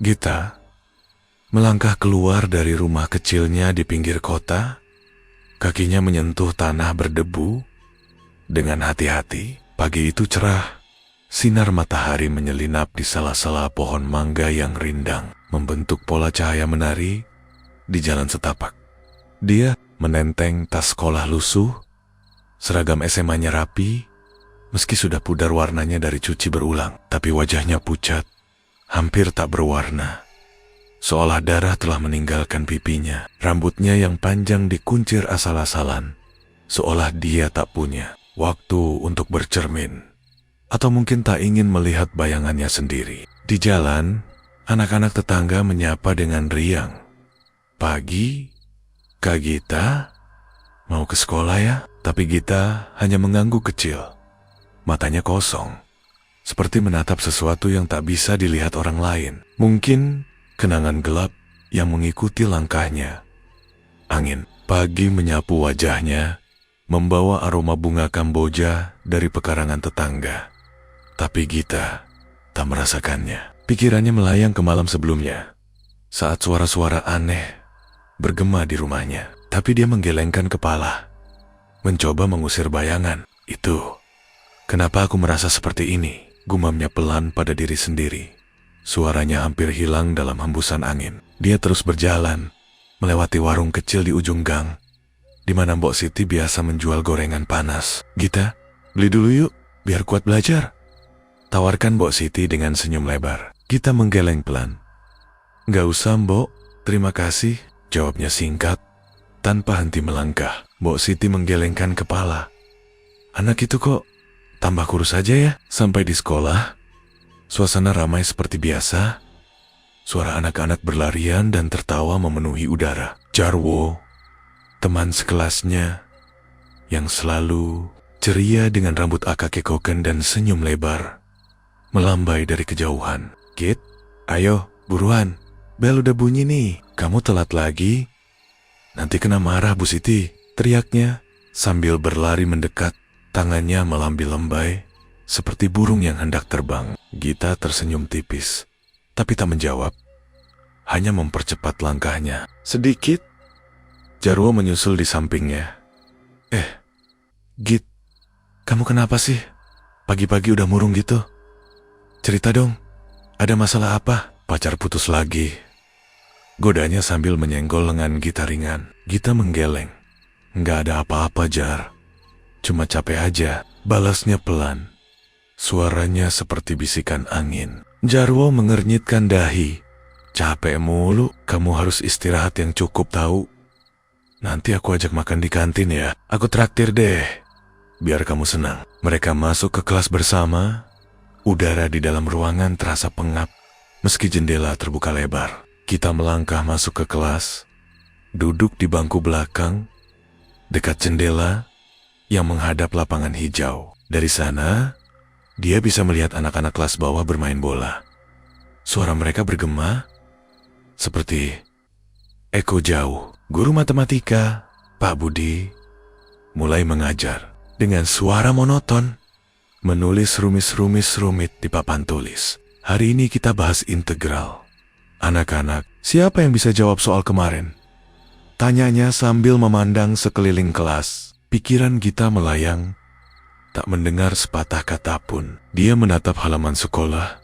Gita melangkah keluar dari rumah kecilnya di pinggir kota. Kakinya menyentuh tanah berdebu. Dengan hati-hati, pagi itu cerah. Sinar matahari menyelinap di sela-sela pohon mangga yang rindang, membentuk pola cahaya menari di jalan setapak. Dia menenteng tas sekolah lusuh, seragam SMA-nya rapi, meski sudah pudar warnanya dari cuci berulang, tapi wajahnya pucat, hampir tak berwarna. Seolah darah telah meninggalkan pipinya, rambutnya yang panjang dikuncir asal-asalan, seolah dia tak punya waktu untuk bercermin. Atau mungkin tak ingin melihat bayangannya sendiri. Di jalan, anak-anak tetangga menyapa dengan riang. "Pagi, Kak Gita, mau ke sekolah ya?" Tapi Gita hanya mengangguk kecil. Matanya kosong, seperti menatap sesuatu yang tak bisa dilihat orang lain. Mungkin kenangan gelap yang mengikuti langkahnya. Angin pagi menyapu wajahnya, membawa aroma bunga kamboja dari pekarangan tetangga. Tapi Gita tak merasakannya. Pikirannya melayang ke malam sebelumnya, saat suara-suara aneh bergema di rumahnya. Tapi dia menggelengkan kepala, mencoba mengusir bayangan. "Itu, kenapa aku merasa seperti ini?" Gumamnya pelan pada diri sendiri. Suaranya hampir hilang dalam hembusan angin. Dia terus berjalan, melewati warung kecil di ujung gang, di mana Mbok Siti biasa menjual gorengan panas. "Gita, beli dulu yuk, biar kuat belajar," tawarkan Mbok Siti dengan senyum lebar. Gita menggeleng pelan. "Nggak usah, Mbok, terima kasih," jawabnya singkat, tanpa henti melangkah. Mbok Siti menggelengkan kepala. "Anak itu kok tambah kurus aja ya?" Sampai di sekolah, suasana ramai seperti biasa. Suara anak-anak berlarian dan tertawa memenuhi udara. Jarwo, teman sekelasnya, yang selalu ceria dengan rambut akak kekoken dan senyum lebar, melambai dari kejauhan. "Git, ayo, buruan. Bel udah bunyi nih. Kamu telat lagi. Nanti kena marah Bu Siti," teriaknya sambil berlari mendekat. Tangannya melambai-lambai seperti burung yang hendak terbang. Gita tersenyum tipis, tapi tak menjawab. Hanya mempercepat langkahnya sedikit. Jarwo menyusul di sampingnya. Git, kamu kenapa sih? Pagi-pagi udah murung gitu. Cerita dong, ada masalah apa?" "Pacar putus lagi," godanya sambil menyenggol lengan Gita ringan. Gita menggeleng. "Nggak ada apa-apa, Jar. Cuma capek aja," balasnya pelan. Suaranya seperti bisikan angin. Jarwo mengernyitkan dahi. "Capek mulu, kamu harus istirahat yang cukup tahu. Nanti aku ajak makan di kantin ya. Aku traktir deh, biar kamu senang." Mereka masuk ke kelas bersama. Udara di dalam ruangan terasa pengap, meski jendela terbuka lebar. Kita melangkah masuk ke kelas, duduk di bangku belakang, dekat jendela yang menghadap lapangan hijau. Dari sana, dia bisa melihat anak-anak kelas bawah bermain bola. Suara mereka bergema, seperti eko jauh. Guru matematika, Pak Budi, mulai mengajar dengan suara monoton, menulis rumis-rumis rumit di papan tulis. "Hari ini kita bahas integral. Anak-anak, siapa yang bisa jawab soal kemarin?" tanyanya sambil memandang sekeliling kelas. Pikiran Gita melayang, tak mendengar sepatah kata pun. Dia menatap halaman sekolah,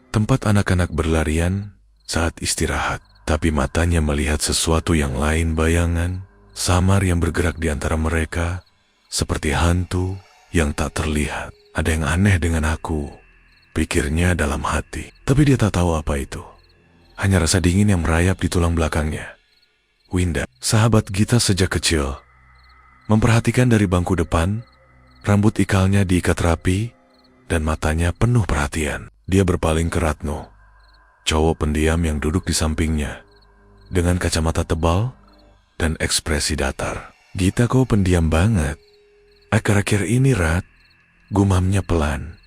tempat anak-anak berlarian saat istirahat. Tapi matanya melihat sesuatu yang lain, bayangan samar yang bergerak di antara mereka, seperti hantu yang tak terlihat. "Ada yang aneh dengan aku," pikirnya dalam hati. Tapi dia tak tahu apa itu. Hanya rasa dingin yang merayap di tulang belakangnya. Winda, sahabat Gita sejak kecil, memperhatikan dari bangku depan. Rambut ikalnya diikat rapi, dan matanya penuh perhatian. Dia berpaling ke Ratno, cowok pendiam yang duduk di sampingnya, dengan kacamata tebal dan ekspresi datar. "Gita, kau pendiam banget akhir-akhir ini, Rat," gumamnya pelan,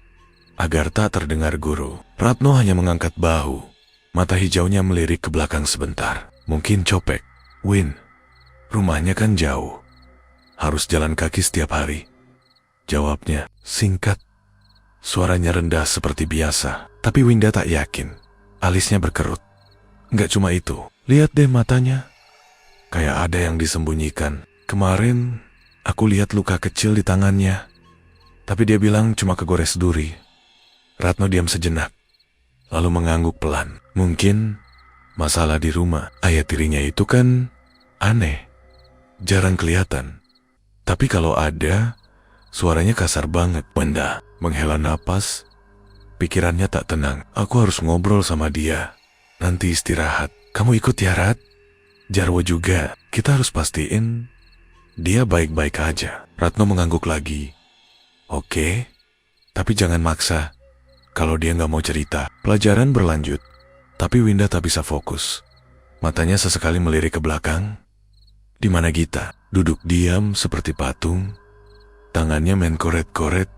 agar tak terdengar guru. Ratno hanya mengangkat bahu, mata hijaunya melirik ke belakang sebentar. "Mungkin copek. Win, rumahnya kan jauh. Harus jalan kaki setiap hari," jawabnya singkat. Suaranya rendah seperti biasa, tapi Winda tak yakin. Alisnya berkerut. Nggak cuma itu, lihat deh matanya. Kayak ada yang disembunyikan. Kemarin, aku lihat luka kecil di tangannya. Tapi dia bilang cuma kegores duri. Ratno diam sejenak, lalu mengangguk pelan. Mungkin masalah di rumah. Ayah tirinya itu kan aneh, jarang kelihatan. Tapi kalau ada, suaranya kasar banget. Wenda menghela napas, pikirannya tak tenang. Aku harus ngobrol sama dia. Nanti istirahat. Kamu ikut ya, Rat? Jarwo juga. Kita harus pastiin dia baik-baik aja. Ratno mengangguk lagi. Oke, tapi jangan maksa. Kalau dia nggak mau cerita. Pelajaran berlanjut, tapi Winda tak bisa fokus. Matanya sesekali melirik ke belakang. Di mana Gita duduk diam seperti patung. Tangannya main koret-koret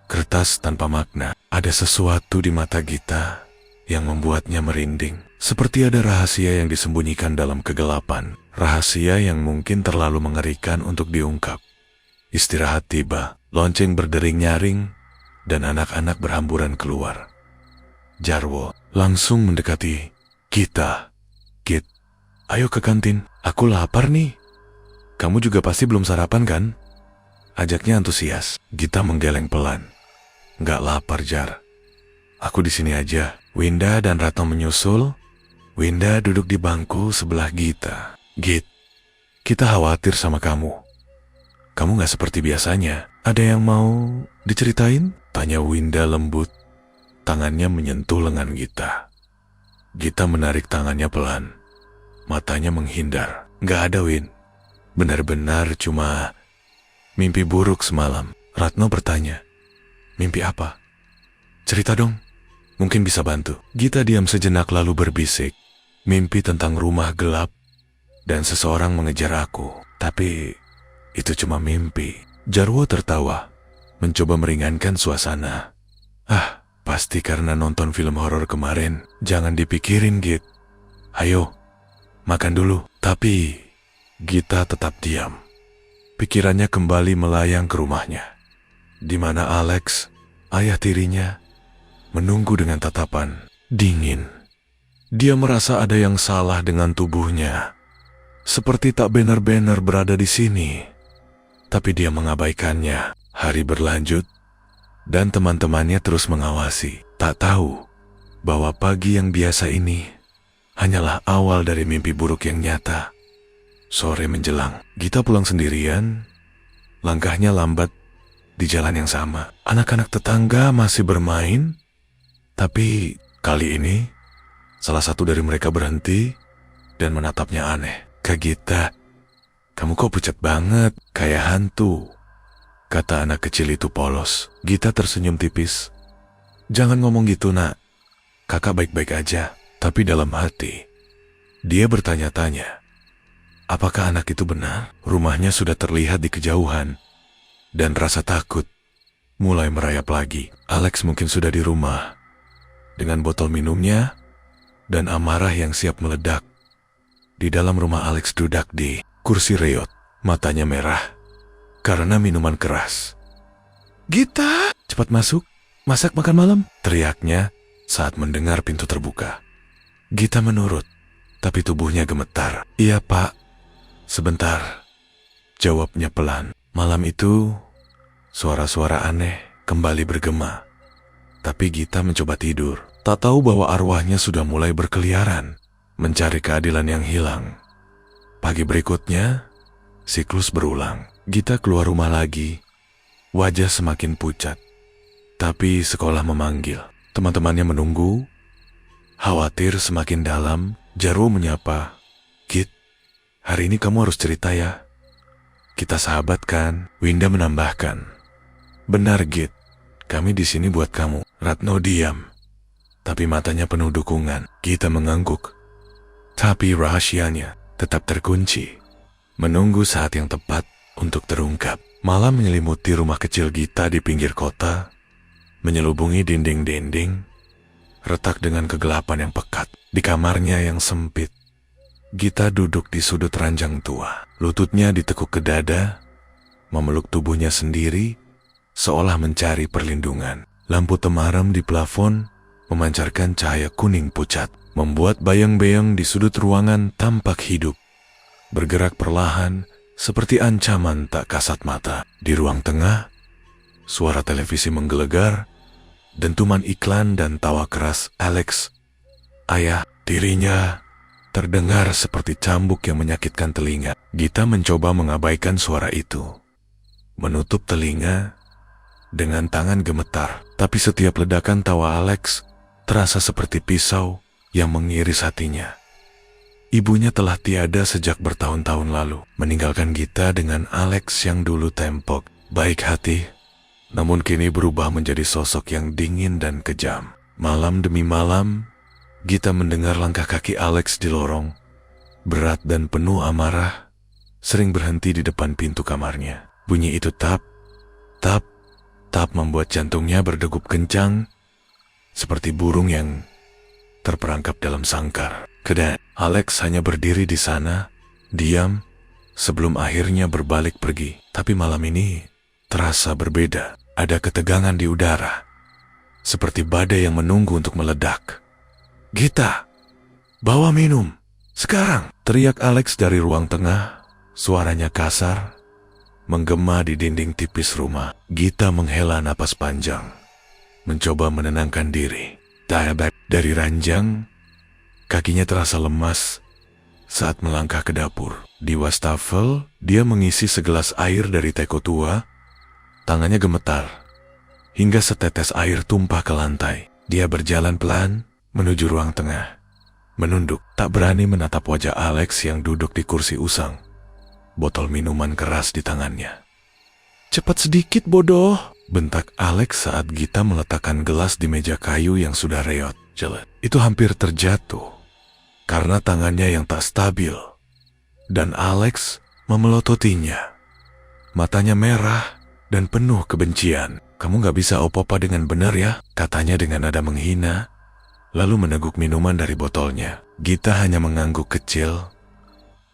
kertas tanpa makna. Ada sesuatu di mata Gita yang membuatnya merinding. Seperti ada rahasia yang disembunyikan dalam kegelapan. Rahasia yang mungkin terlalu mengerikan untuk diungkap. Istirahat tiba, lonceng berdering nyaring, dan anak-anak berhamburan keluar. Jarwo langsung mendekati Gita. Git, ayo ke kantin, aku lapar nih. Kamu juga pasti belum sarapan kan? Ajaknya antusias. Gita menggeleng pelan. Nggak lapar, Jar. Aku di sini aja. Winda dan Ratno menyusul. Winda duduk di bangku sebelah Gita. Git, kita khawatir sama kamu. Kamu gak seperti biasanya. Ada yang mau diceritain? Tanya Winda lembut. Tangannya menyentuh lengan Gita. Gita menarik tangannya pelan. Matanya menghindar. Gak ada, Win. Benar-benar cuma mimpi buruk semalam. Ratno bertanya. Mimpi apa? Cerita dong. Mungkin bisa bantu. Gita diam sejenak lalu berbisik. Mimpi tentang rumah gelap dan seseorang mengejar aku. Tapi itu cuma mimpi. Jarwo tertawa, mencoba meringankan suasana. Pasti karena nonton film horor kemarin. Jangan dipikirin, Git. Ayo, makan dulu. Tapi Gita tetap diam. Pikirannya kembali melayang ke rumahnya, di mana Alex, ayah tirinya, menunggu dengan tatapan dingin. Dia merasa ada yang salah dengan tubuhnya. Seperti tak benar-benar berada di sini. Tapi dia mengabaikannya. Hari berlanjut, dan teman-temannya terus mengawasi. Tak tahu bahwa pagi yang biasa ini hanyalah awal dari mimpi buruk yang nyata. Sore menjelang, Gita pulang sendirian. Langkahnya lambat di jalan yang sama. Anak-anak tetangga masih bermain. Tapi kali ini, salah satu dari mereka berhenti dan menatapnya aneh. Kak Gita, kamu kok pucat banget, kayak hantu, kata anak kecil itu polos. Gita tersenyum tipis. Jangan ngomong gitu, nak. Kakak baik-baik aja. Tapi dalam hati, dia bertanya-tanya, apakah anak itu benar? Rumahnya sudah terlihat di kejauhan, dan rasa takut mulai merayap lagi. Alex mungkin sudah di rumah, dengan botol minumnya, dan amarah yang siap meledak. Di dalam rumah Alex duduk di kursi reot, matanya merah karena minuman keras. Gita, cepat masuk, masak makan malam, teriaknya saat mendengar pintu terbuka. Gita menurut, tapi tubuhnya gemetar. Iya, Pak. Sebentar, jawabnya pelan. Malam itu, suara-suara aneh kembali bergema. Tapi Gita mencoba tidur, tak tahu bahwa arwahnya sudah mulai berkeliaran, mencari keadilan yang hilang. Pagi berikutnya, siklus berulang. Gita keluar rumah lagi, wajah semakin pucat. Tapi sekolah memanggil, teman-temannya menunggu. Khawatir semakin dalam, Jarwo menyapa. Git, hari ini kamu harus cerita ya. Kita sahabat kan? Winda menambahkan. Benar, Git. Kami di sini buat kamu. Ratno diam, tapi matanya penuh dukungan. Gita mengangguk. Tapi rahasianya tetap terkunci, menunggu saat yang tepat untuk terungkap. Malam menyelimuti rumah kecil Gita di pinggir kota, menyelubungi dinding-dinding, retak dengan kegelapan yang pekat. Di kamarnya yang sempit, Gita duduk di sudut ranjang tua, lututnya ditekuk ke dada, memeluk tubuhnya sendiri, seolah mencari perlindungan. Lampu temaram di plafon memancarkan cahaya kuning pucat. membuat bayang-bayang di sudut ruangan tampak hidup, bergerak perlahan seperti ancaman tak kasat mata. Di ruang tengah, suara televisi menggelegar, dentuman iklan dan tawa keras Alex, ayah, dirinya terdengar seperti cambuk yang menyakitkan telinga. Gita mencoba mengabaikan suara itu, menutup telinga dengan tangan gemetar. Tapi setiap ledakan tawa Alex terasa seperti pisau yang mengiris hatinya. Ibunya telah tiada sejak bertahun-tahun lalu, meninggalkan Gita dengan Alex yang dulu tempok, baik hati, namun kini berubah menjadi sosok yang dingin dan kejam. Malam demi malam, Gita mendengar langkah kaki Alex di lorong, berat dan penuh amarah, sering berhenti di depan pintu kamarnya. Bunyi itu tap, tap, tap membuat jantungnya berdegup kencang, seperti burung yang terperangkap dalam sangkar. Kemudian Alex hanya berdiri di sana, diam, sebelum akhirnya berbalik pergi. Tapi malam ini terasa berbeda. Ada ketegangan di udara, seperti badai yang menunggu untuk meledak. Gita, bawa minum, sekarang! Teriak Alex dari ruang tengah, suaranya kasar, menggema di dinding tipis rumah. Gita menghela napas panjang, mencoba menenangkan diri. Dari ranjang, kakinya terasa lemas saat melangkah ke dapur. Di wastafel, dia mengisi segelas air dari teko tua. Tangannya gemetar, hingga setetes air tumpah ke lantai. Dia berjalan pelan menuju ruang tengah, menunduk, tak berani menatap wajah Alex yang duduk di kursi usang, botol minuman keras di tangannya. "Cepat sedikit, bodoh!" bentak Alex saat Gita meletakkan gelas di meja kayu yang sudah reot. Itu hampir terjatuh karena tangannya yang tak stabil, dan Alex memelototinya. Matanya merah dan penuh kebencian. "Kamu gak bisa opa-opa dengan benar ya?" katanya dengan nada menghina, lalu meneguk minuman dari botolnya. Gita hanya mengangguk kecil,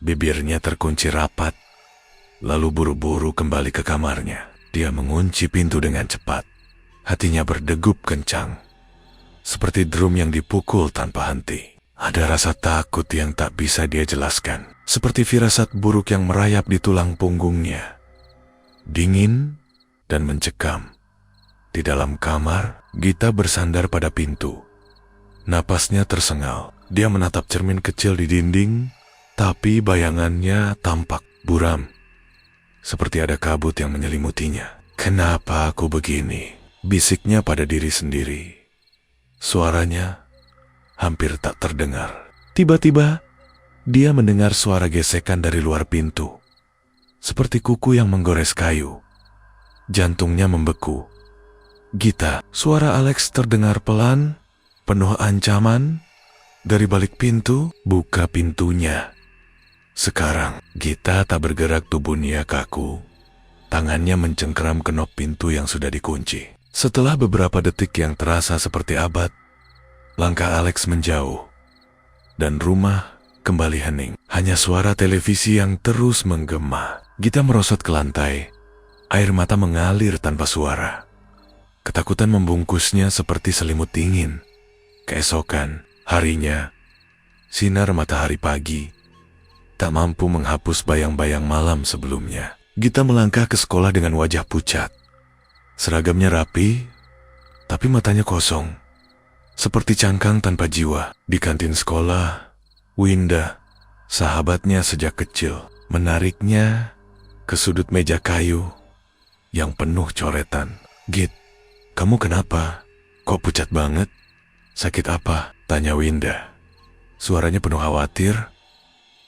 bibirnya terkunci rapat, lalu buru-buru kembali ke kamarnya. Dia mengunci pintu dengan cepat. Hatinya berdegup kencang, seperti drum yang dipukul tanpa henti. Ada rasa takut yang tak bisa dia jelaskan, seperti firasat buruk yang merayap di tulang punggungnya. Dingin dan mencekam. Di dalam kamar, Gita bersandar pada pintu. Napasnya tersengal. Dia menatap cermin kecil di dinding, tapi bayangannya tampak buram, seperti ada kabut yang menyelimutinya. "Kenapa aku begini?" bisiknya pada diri sendiri. Suaranya hampir tak terdengar. Tiba-tiba, dia mendengar suara gesekan dari luar pintu, seperti kuku yang menggores kayu. Jantungnya membeku. "Gita!" Suara Alex terdengar pelan, penuh ancaman. Dari balik pintu, "Buka pintunya sekarang!" Gita tak bergerak, tubuhnya kaku. Tangannya mencengkeram kenop pintu yang sudah dikunci. Setelah beberapa detik yang terasa seperti abad, langkah Alex menjauh, dan rumah kembali hening. Hanya suara televisi yang terus menggema. Gita merosot ke lantai. Air mata mengalir tanpa suara. Ketakutan membungkusnya seperti selimut dingin. Keesokan harinya, sinar matahari pagi tak mampu menghapus bayang-bayang malam sebelumnya. Gita melangkah ke sekolah dengan wajah pucat. Seragamnya rapi, tapi matanya kosong, seperti cangkang tanpa jiwa. Di kantin sekolah, Winda, sahabatnya sejak kecil, menariknya ke sudut meja kayu yang penuh coretan. "Git, kamu kenapa? Kok pucat banget? Sakit apa?" tanya Winda. Suaranya penuh khawatir.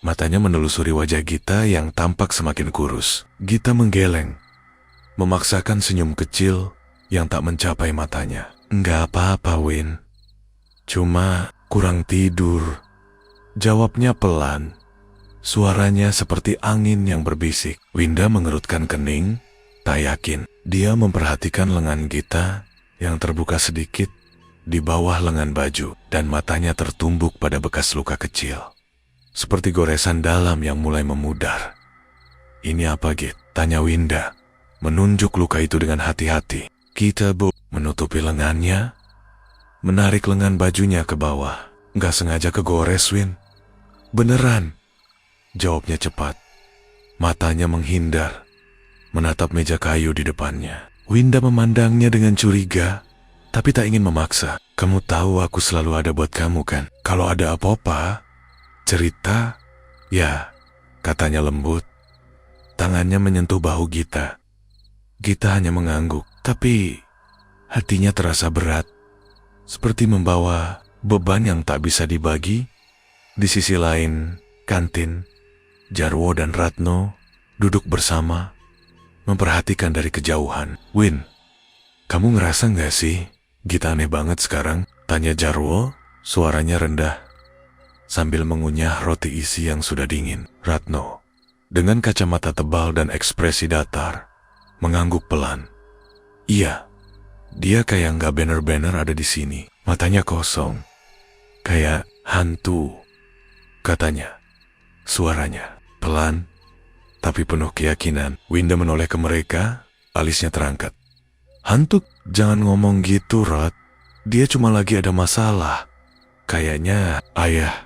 Matanya menelusuri wajah Gita yang tampak semakin kurus. Gita menggeleng, memaksakan senyum kecil yang tak mencapai matanya. "Enggak apa-apa, Win. Cuma kurang tidur," jawabnya pelan. Suaranya seperti angin yang berbisik. Winda mengerutkan kening, tak yakin. Dia memperhatikan lengan Gita yang terbuka sedikit di bawah lengan baju, dan matanya tertumbuk pada bekas luka kecil, seperti goresan dalam yang mulai memudar. "Ini apa, Git?" tanya Winda, menunjuk luka itu dengan hati-hati. Gita menutupi lengannya, menarik lengan bajunya ke bawah. Nggak sengaja kegores, Win. Beneran, jawabnya cepat. Matanya menghindar, menatap meja kayu di depannya. Winda memandangnya dengan curiga, tapi tak ingin memaksa. Kamu tahu aku selalu ada buat kamu kan? Kalau ada apa-apa, cerita, ya, katanya lembut. Tangannya menyentuh bahu Gita. Gita hanya mengangguk, tapi hatinya terasa berat, seperti membawa beban yang tak bisa dibagi. Di sisi lain, kantin, Jarwo dan Ratno duduk bersama, memperhatikan dari kejauhan. Win, kamu ngerasa nggak sih Gita aneh banget sekarang? Tanya Jarwo, suaranya rendah, sambil mengunyah roti isi yang sudah dingin. Ratno, dengan kacamata tebal dan ekspresi datar, mengangguk pelan. Iya, dia kayak nggak bener-bener ada di sini. Matanya kosong, kayak hantu, katanya. Suaranya pelan, tapi penuh keyakinan. Winda menoleh ke mereka, alisnya terangkat. Hantu? Jangan ngomong gitu, Rat. Dia cuma lagi ada masalah. Kayaknya ayah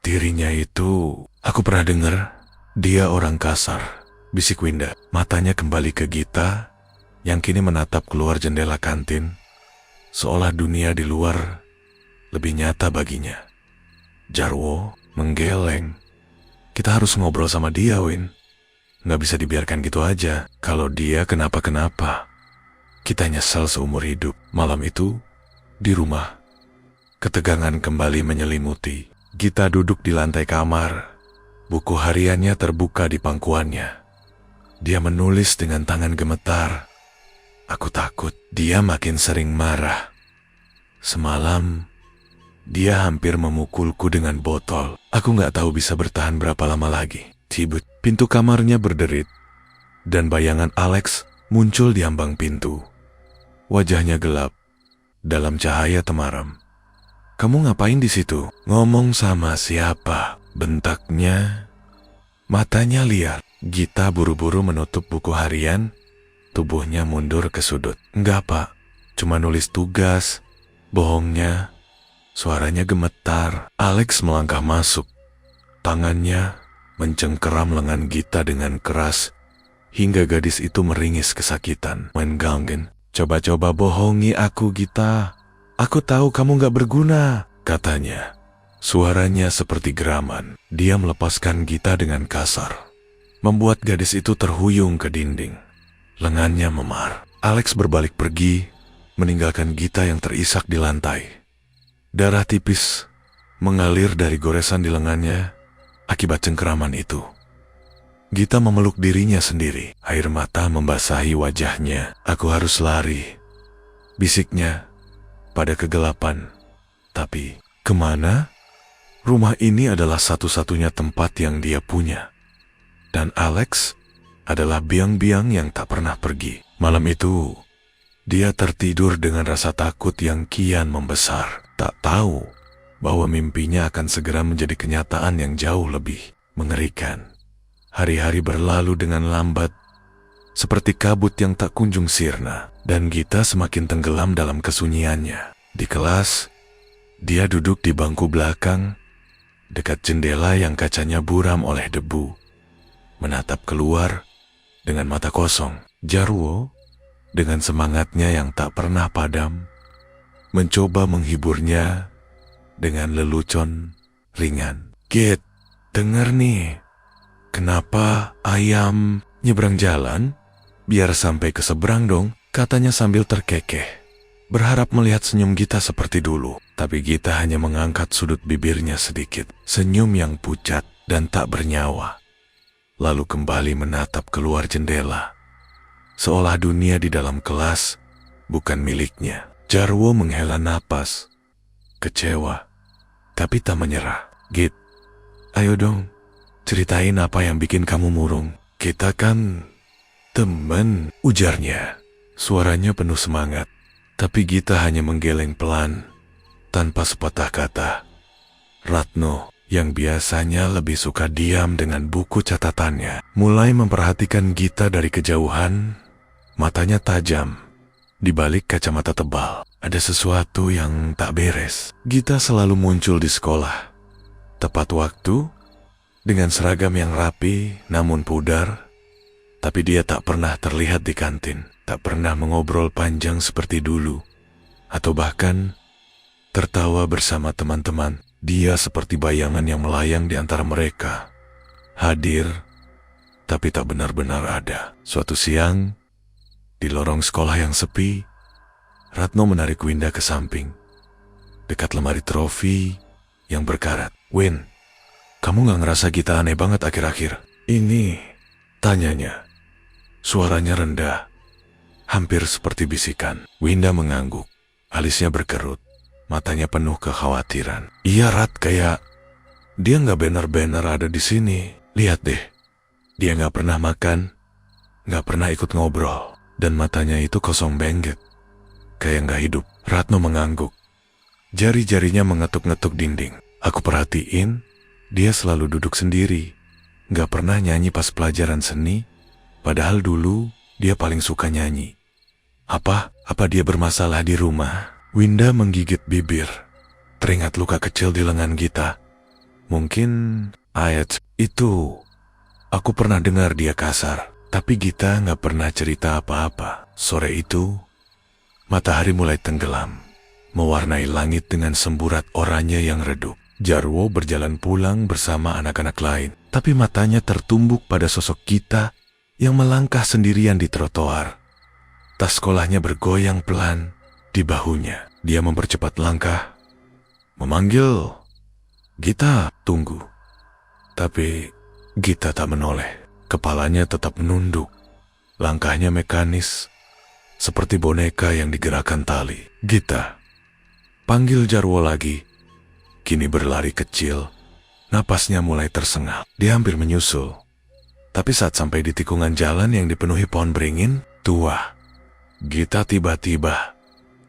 tirinya itu, aku pernah dengar dia orang kasar, bisik Winda. Matanya kembali ke Gita, yang kini menatap keluar jendela kantin, seolah dunia di luar lebih nyata baginya. Jarwo menggeleng. Kita harus ngobrol sama dia, Win. Nggak bisa dibiarkan gitu aja. Kalau dia kenapa-kenapa, kita nyesal seumur hidup. Malam itu, di rumah, ketegangan kembali menyelimuti. Gita duduk di lantai kamar. Buku hariannya terbuka di pangkuannya. Dia menulis dengan tangan gemetar. Aku takut dia makin sering marah. Semalam, dia hampir memukulku dengan botol. Aku nggak tahu bisa bertahan berapa lama lagi. Cibut, pintu kamarnya berderit, dan bayangan Alex muncul di ambang pintu. Wajahnya gelap, dalam cahaya temaram. Kamu ngapain di situ? Ngomong sama siapa? Bentaknya. Matanya liar. Gita buru-buru menutup buku harian, tubuhnya mundur ke sudut. Enggak, Pak. Cuma nulis tugas. Bohongnya. Suaranya gemetar. Alex melangkah masuk. Tangannya mencengkeram lengan Gita dengan keras, hingga gadis itu meringis kesakitan. Mengganggen. Coba-coba bohongi aku, Gita. Aku tahu kamu gak berguna, katanya. Suaranya seperti geraman. Dia melepaskan Gita dengan kasar, membuat gadis itu terhuyung ke dinding. Lengannya memar. Alex berbalik pergi, meninggalkan Gita yang terisak di lantai. Darah tipis mengalir dari goresan di lengannya akibat cengkeraman itu. Gita memeluk dirinya sendiri. Air mata membasahi wajahnya. Aku harus lari, bisiknya pada kegelapan. Tapi kemana? Rumah ini adalah satu-satunya tempat yang dia punya. Dan Alex adalah biang-biang yang tak pernah pergi. Malam itu, dia tertidur dengan rasa takut yang kian membesar. Tak tahu bahwa mimpinya akan segera menjadi kenyataan yang jauh lebih mengerikan. Hari-hari berlalu dengan lambat, seperti kabut yang tak kunjung sirna, dan Gita semakin tenggelam dalam kesunyiannya. Di kelas, dia duduk di bangku belakang, dekat jendela yang kacanya buram oleh debu, menatap keluar dengan mata kosong. Jarwo, dengan semangatnya yang tak pernah padam, mencoba menghiburnya dengan lelucon ringan. Git, denger nih, kenapa ayam nyebrang jalan? Biar sampai ke seberang dong, katanya sambil terkekeh. Berharap melihat senyum Gita seperti dulu, tapi Gita hanya mengangkat sudut bibirnya sedikit. Senyum yang pucat dan tak bernyawa. Lalu kembali menatap keluar jendela, seolah dunia di dalam kelas bukan miliknya. Jarwo menghela napas, kecewa, tapi tak menyerah. Git, ayo dong, ceritain apa yang bikin kamu murung. Kita kan temen, ujarnya. Suaranya penuh semangat, tapi Gita hanya menggeleng pelan, tanpa sepatah kata. Ratno, yang biasanya lebih suka diam dengan buku catatannya, mulai memperhatikan Gita dari kejauhan. Matanya tajam di balik kacamata tebal. ada sesuatu yang tak beres. Gita selalu muncul di sekolah. Tepat waktu, dengan seragam yang rapi namun pudar. Tapi dia tak pernah terlihat di kantin. Tak pernah mengobrol panjang seperti dulu. Atau bahkan tertawa bersama teman-teman. Dia seperti bayangan yang melayang di antara mereka. Hadir, tapi tak benar-benar ada. Suatu siang, di lorong sekolah yang sepi, Ratno menarik Winda ke samping, dekat lemari trofi yang berkarat. "Win, kamu gak ngerasa Gita aneh banget akhir-akhir ini?" tanyanya. Suaranya rendah, hampir seperti bisikan. Winda mengangguk, alisnya berkerut, matanya penuh kekhawatiran. "Iya Rat, kayak dia gak benar-benar ada di sini. Lihat deh, dia gak pernah makan, gak pernah ikut ngobrol, dan matanya itu kosong bengget, kayak gak hidup." Ratno mengangguk, jari-jarinya mengetuk-ngetuk dinding. "Aku perhatiin, dia selalu duduk sendiri, gak pernah nyanyi pas pelajaran seni, padahal dulu dia paling suka nyanyi. Apa dia bermasalah di rumah?" Winda menggigit bibir, teringat luka kecil di lengan Gita. "Mungkin ayat itu, aku pernah dengar dia kasar, tapi Gita gak pernah cerita apa-apa." Sore itu, matahari mulai tenggelam, mewarnai langit dengan semburat oranye yang redup. Jarwo berjalan pulang bersama anak-anak lain, tapi matanya tertumbuk pada sosok Gita yang melangkah sendirian di trotoar. Tas sekolahnya bergoyang pelan di bahunya. Dia mempercepat langkah, memanggil, "Gita, tunggu." Tapi Gita tak menoleh. Kepalanya tetap menunduk. Langkahnya mekanis, seperti boneka yang digerakkan tali. "Gita," panggil Jarwo lagi. Kini berlari kecil, napasnya mulai tersengal. Dia hampir menyusul. Tapi saat sampai di tikungan jalan yang dipenuhi pohon beringin tua, Gita tiba-tiba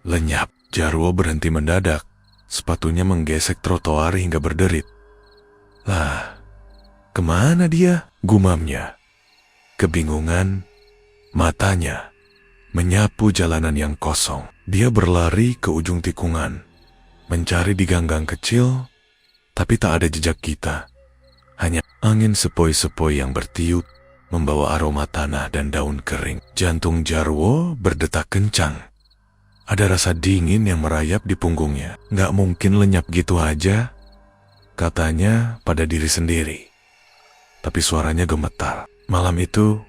lenyap. Jarwo berhenti mendadak. Sepatunya menggesek trotoar hingga berderit. "Lah, kemana dia?" gumamnya. Kebingungan, matanya menyapu jalanan yang kosong. Dia berlari ke ujung tikungan, mencari di ganggang kecil, tapi tak ada jejak Gita. Hanya angin sepoi-sepoi yang bertiup, membawa aroma tanah dan daun kering. Jantung Jarwo berdetak kencang. Ada rasa dingin yang merayap di punggungnya. "Gak mungkin lenyap gitu aja," katanya pada diri sendiri. Tapi suaranya gemetar. Malam itu,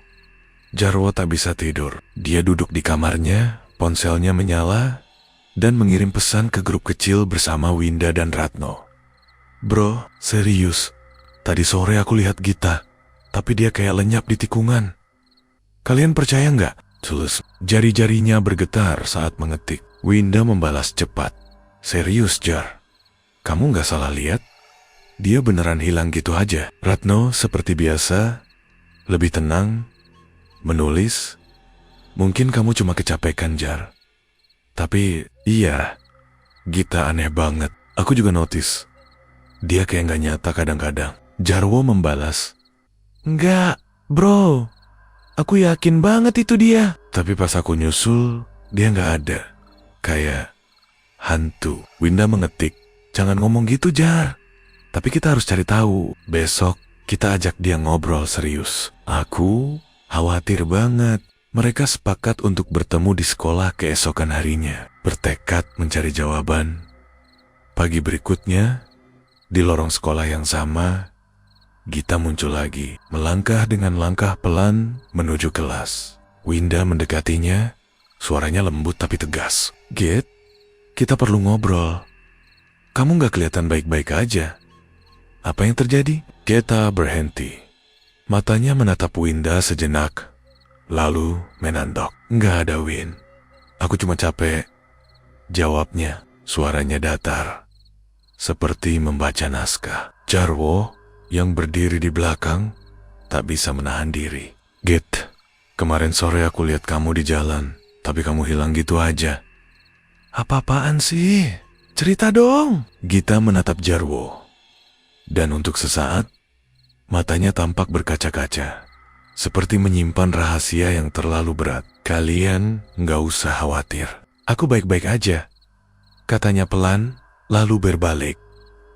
Jarwo tak bisa tidur. Dia duduk di kamarnya, ponselnya menyala, dan mengirim pesan ke grup kecil bersama Winda dan Ratno. "Bro, serius, tadi sore aku lihat Gita, tapi dia kayak lenyap di tikungan. Kalian percaya nggak?" Tulus, jari-jarinya bergetar saat mengetik. Winda membalas cepat. "Serius, Jar? Kamu nggak salah lihat? Dia beneran hilang gitu aja." Ratno seperti biasa, lebih tenang, menulis, "Mungkin kamu cuma kecapekan, Jar. Tapi iya, Gita aneh banget. Aku juga notice. Dia kayak nggak nyata kadang-kadang." Jarwo membalas, "Nggak, bro. Aku yakin banget itu dia. Tapi pas aku nyusul, dia nggak ada. Kayak hantu." Winda mengetik, "Jangan ngomong gitu, Jar. Tapi kita harus cari tahu. Besok kita ajak dia ngobrol serius." Aku khawatir banget. Mereka sepakat untuk bertemu di sekolah keesokan harinya, bertekad mencari jawaban. Pagi berikutnya, di lorong sekolah yang sama, Gita muncul lagi, melangkah dengan langkah pelan menuju kelas. Winda mendekatinya, suaranya lembut tapi tegas. "Git, kita perlu ngobrol. Kamu gak kelihatan baik-baik aja. Apa yang terjadi?" Gita berhenti. Matanya menatap Winda sejenak, lalu menandok. "Nggak ada, Win. Aku cuma capek." Jawabnya, suaranya datar, seperti membaca naskah. Jarwo yang berdiri di belakang tak bisa menahan diri. "Git, kemarin sore aku lihat kamu di jalan, tapi kamu hilang gitu aja." "Apa-apaan sih? Cerita dong." Gita menatap Jarwo, dan untuk sesaat, matanya tampak berkaca-kaca, seperti menyimpan rahasia yang terlalu berat. "Kalian nggak usah khawatir. Aku baik-baik aja. katanya pelan, lalu berbalik,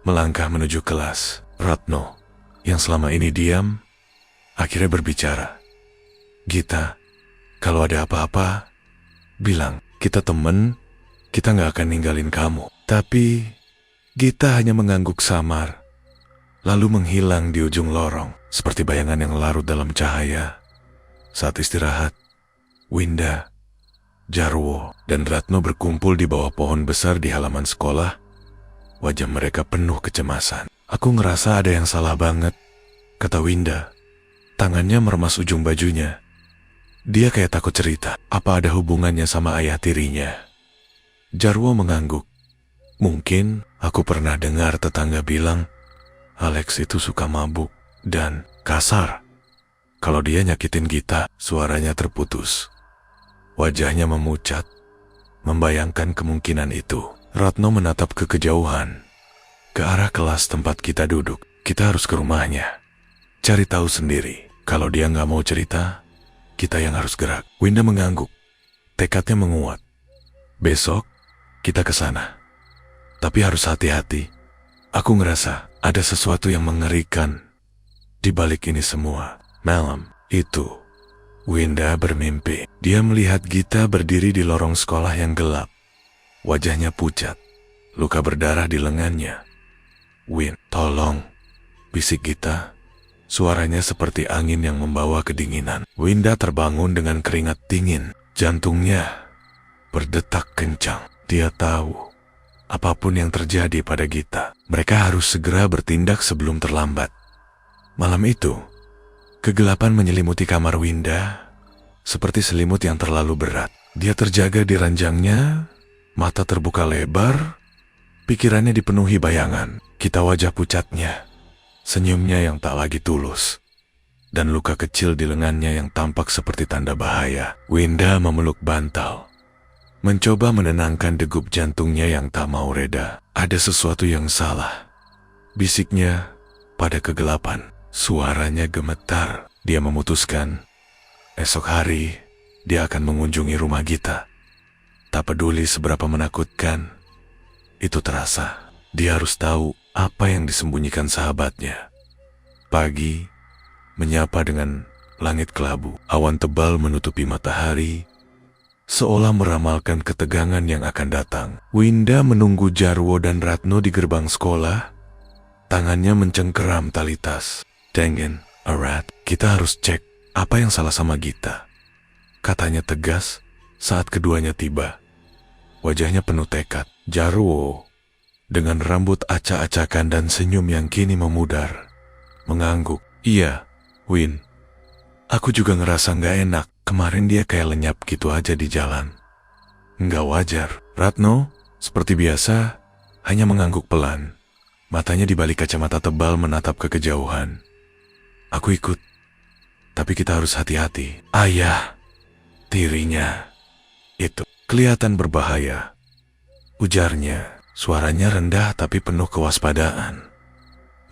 melangkah menuju kelas. Ratno, yang selama ini diam, akhirnya berbicara. Gita, kalau ada apa-apa, bilang, kita temen, kita gak akan ninggalin kamu. Tapi, Gita hanya mengangguk samar, lalu menghilang di ujung lorong, seperti bayangan yang larut dalam cahaya. Saat istirahat, Winda, Jarwo, dan Ratno berkumpul di bawah pohon besar di halaman sekolah. Wajah mereka penuh kecemasan. Aku ngerasa ada yang salah banget, kata Winda. Tangannya meremas ujung bajunya. Dia kayak takut cerita. Apa ada hubungannya sama ayah tirinya? Jarwo mengangguk. Mungkin aku pernah dengar tetangga bilang, Alex itu suka mabuk dan kasar. Kalau dia nyakitin Gita, suaranya terputus. Wajahnya memucat, membayangkan kemungkinan itu. Ratno menatap ke kejauhan, ke arah kelas tempat kita duduk. Kita harus ke rumahnya. Cari tahu sendiri. Kalau dia nggak mau cerita, kita yang harus gerak. Winda mengangguk. Tekadnya menguat. Besok, kita ke sana. Tapi harus hati-hati. Aku ngerasa ada sesuatu yang mengerikan di balik ini semua. Malam itu, Winda bermimpi. Dia melihat Gita berdiri di lorong sekolah yang gelap. Wajahnya pucat, luka berdarah di lengannya. Win, tolong, bisik Gita. Suaranya seperti angin yang membawa kedinginan. Winda terbangun dengan keringat dingin. Jantungnya berdetak kencang. Dia tahu, apapun yang terjadi pada Gita, mereka harus segera bertindak sebelum terlambat. Malam itu, kegelapan menyelimuti kamar Winda, seperti selimut yang terlalu berat. Dia terjaga di ranjangnya, mata terbuka lebar, pikirannya dipenuhi bayangan. Kita wajah pucatnya, senyumnya yang tak lagi tulus, dan luka kecil di lengannya yang tampak seperti tanda bahaya. Winda memeluk bantal, mencoba menenangkan degup jantungnya yang tak mau reda. Ada sesuatu yang salah, bisiknya pada kegelapan. Suaranya gemetar. Dia memutuskan, esok hari dia akan mengunjungi rumah Gita. Tak peduli seberapa menakutkan, itu terasa. Dia harus tahu apa yang disembunyikan sahabatnya. Pagi menyapa dengan langit kelabu. Awan tebal menutupi matahari, seolah meramalkan ketegangan yang akan datang. Winda menunggu Jarwo dan Ratno di gerbang sekolah. Tangannya mencengkeram tali tas. Dengen, Arat, kita harus cek apa yang salah sama Gita, katanya tegas saat keduanya tiba. Wajahnya penuh tekad. Jarwo, dengan rambut acak-acakan dan senyum yang kini memudar, mengangguk. Iya, Win. Aku juga ngerasa nggak enak. Kemarin dia kayak lenyap gitu aja di jalan. Nggak wajar. Ratno, seperti biasa, hanya mengangguk pelan. Matanya di balik kacamata tebal menatap ke kejauhan. Aku ikut, tapi kita harus hati-hati. Ayah tirinya itu kelihatan berbahaya, ujarnya. Suaranya rendah tapi penuh kewaspadaan.